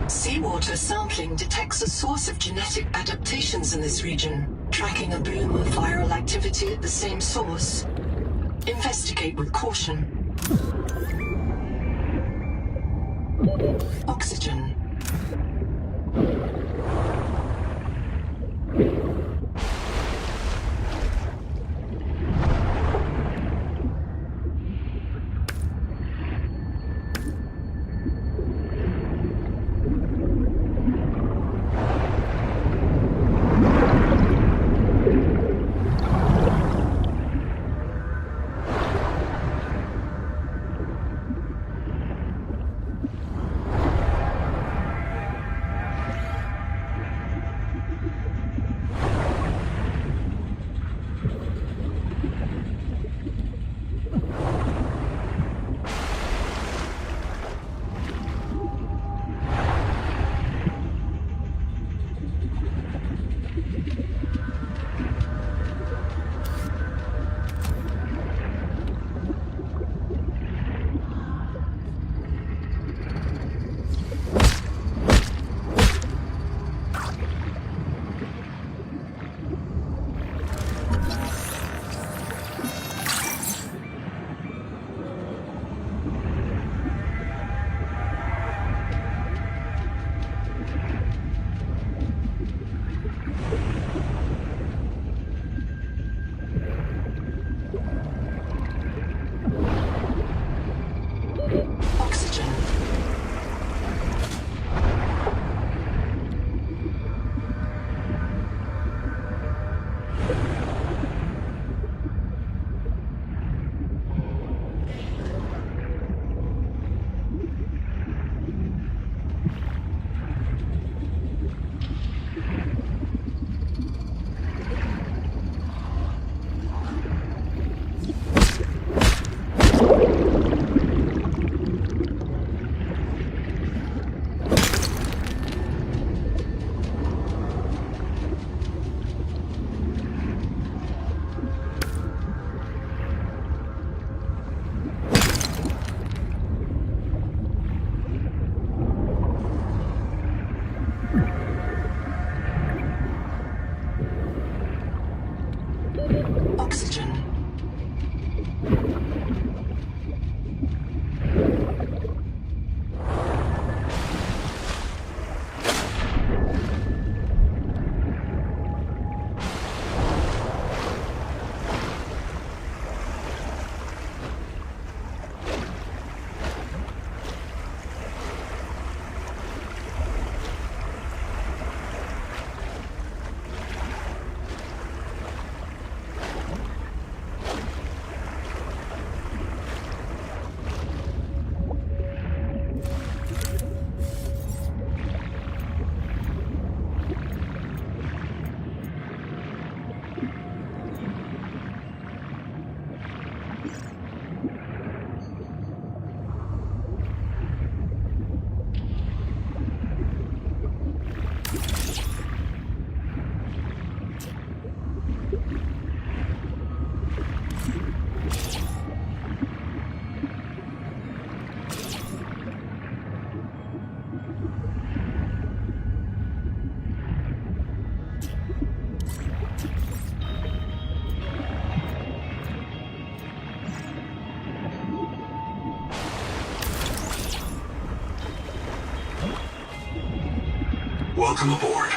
Seawater sampling detects a source of genetic adaptations in this region, tracking a boom of viral activity at the same source. Investigate with caution. Oxygen. Welcome aboard.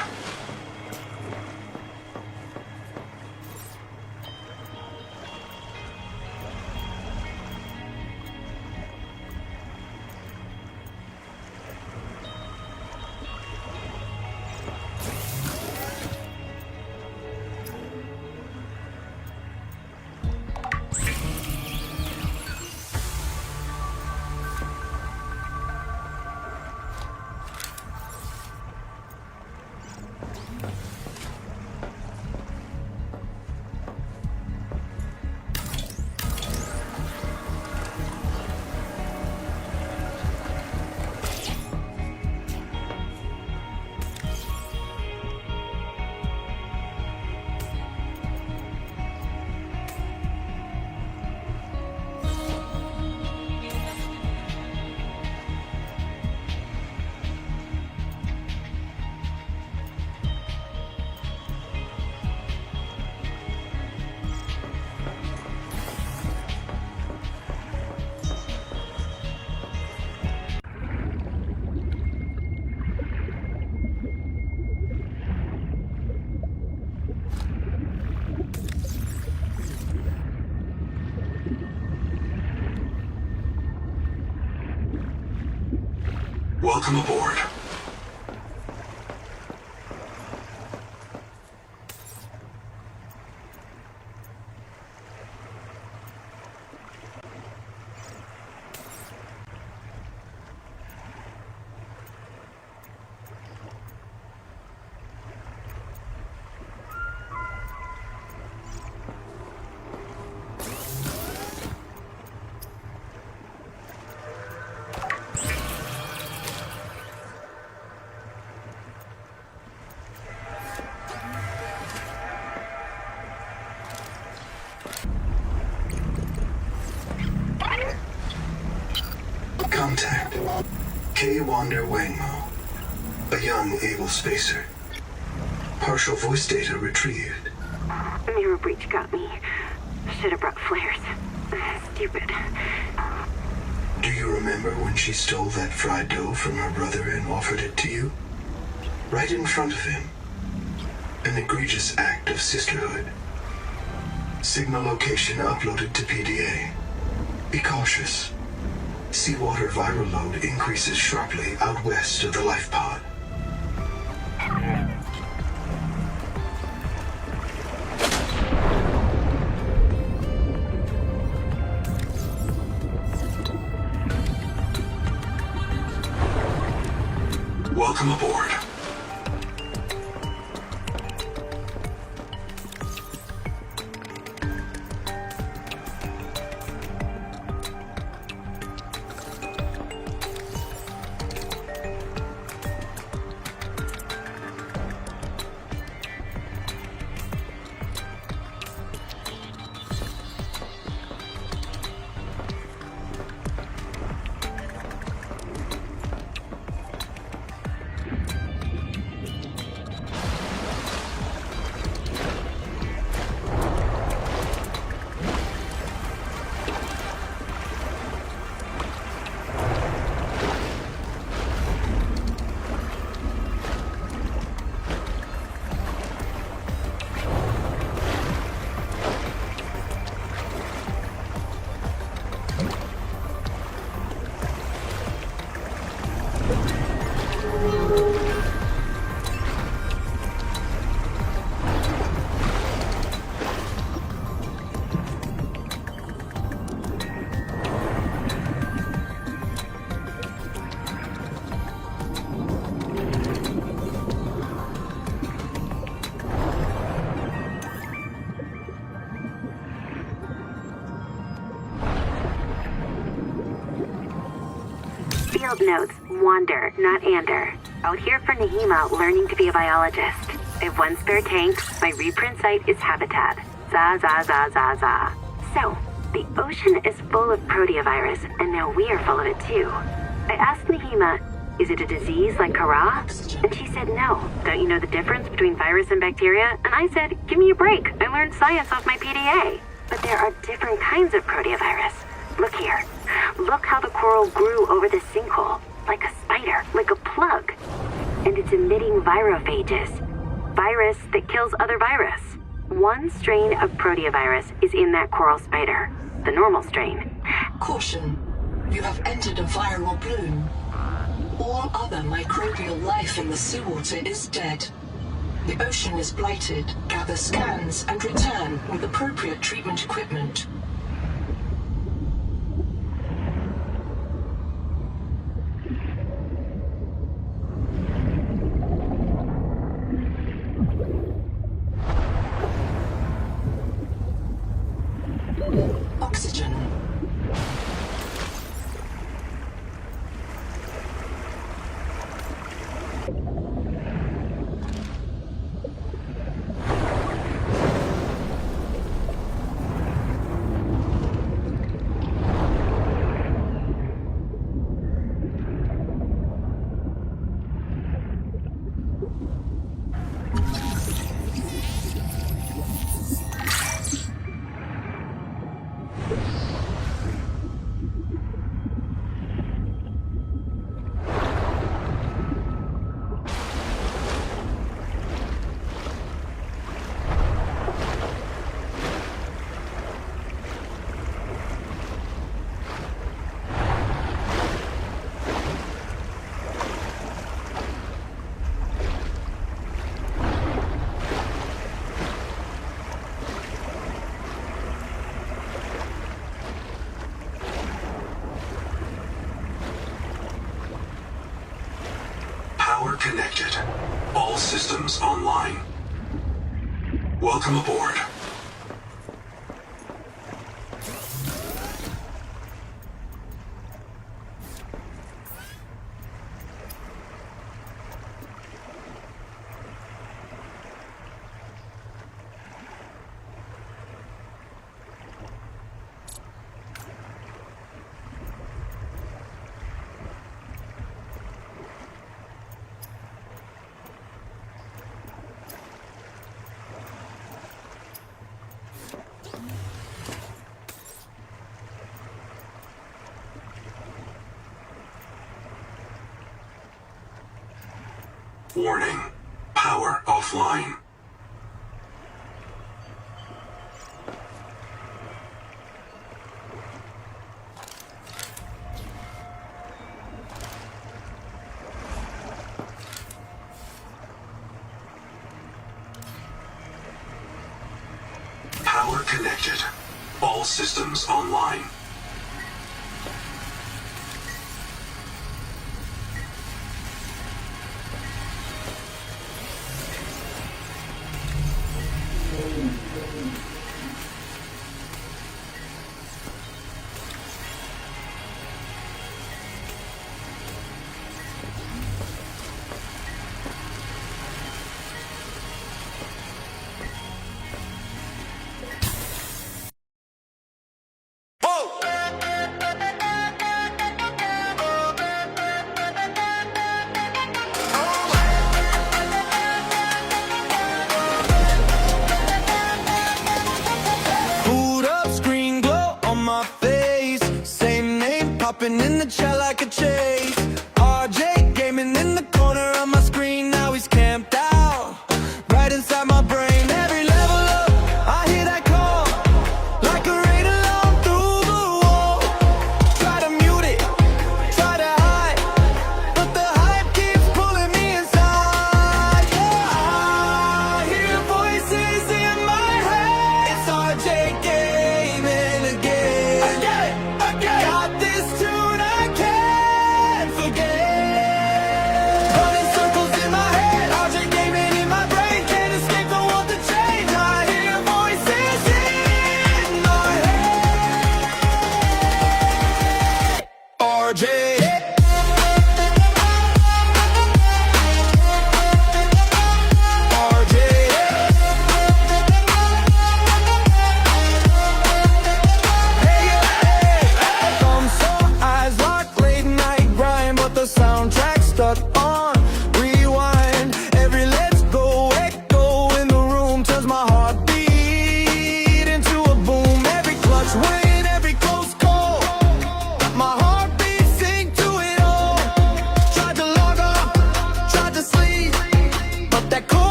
Welcome aboard. Contact. K. Wander Wangmo. A young, able spacer. Partial voice data retrieved. Mirror breach got me. Should have brought flares. Stupid. Do you remember when she stole that fried dough from her brother and offered it to you? Right in front of him. An egregious act of sisterhood. Signal location uploaded to PDA. Be cautious. Seawater viral load increases sharply out west of the life pod. Welcome aboard. Field notes, Wander, not Ander. Out here for Nahima, learning to be a biologist. I have one spare tank. My reprint site is habitat. Za za za za za. So, the ocean is full of proteovirus, and now we are full of it too. I asked Nahima, is it a disease like Kara? And she said no. Don't you know the difference between virus and bacteria? And I said, give me a break. I learned science off my PDA. But there are different kinds of proteovirus. Look here. Look how the coral grew over this sinkhole. Like a spider, like a plug. and it's emitting virophages. Virus that kills other virus. One strain of proteovirus is in that coral spider, the normal strain. Caution. You have entered a viral bloom. All other microbial life in the seawater is dead. The ocean is blighted. Gather scans and return with appropriate treatment equipment. Oxygen. Power connected. All systems online. Welcome aboard. Warning. Power offline. Power connected. All systems online. Boot up, screen glow on my face. Same name popping in the chat like a chase.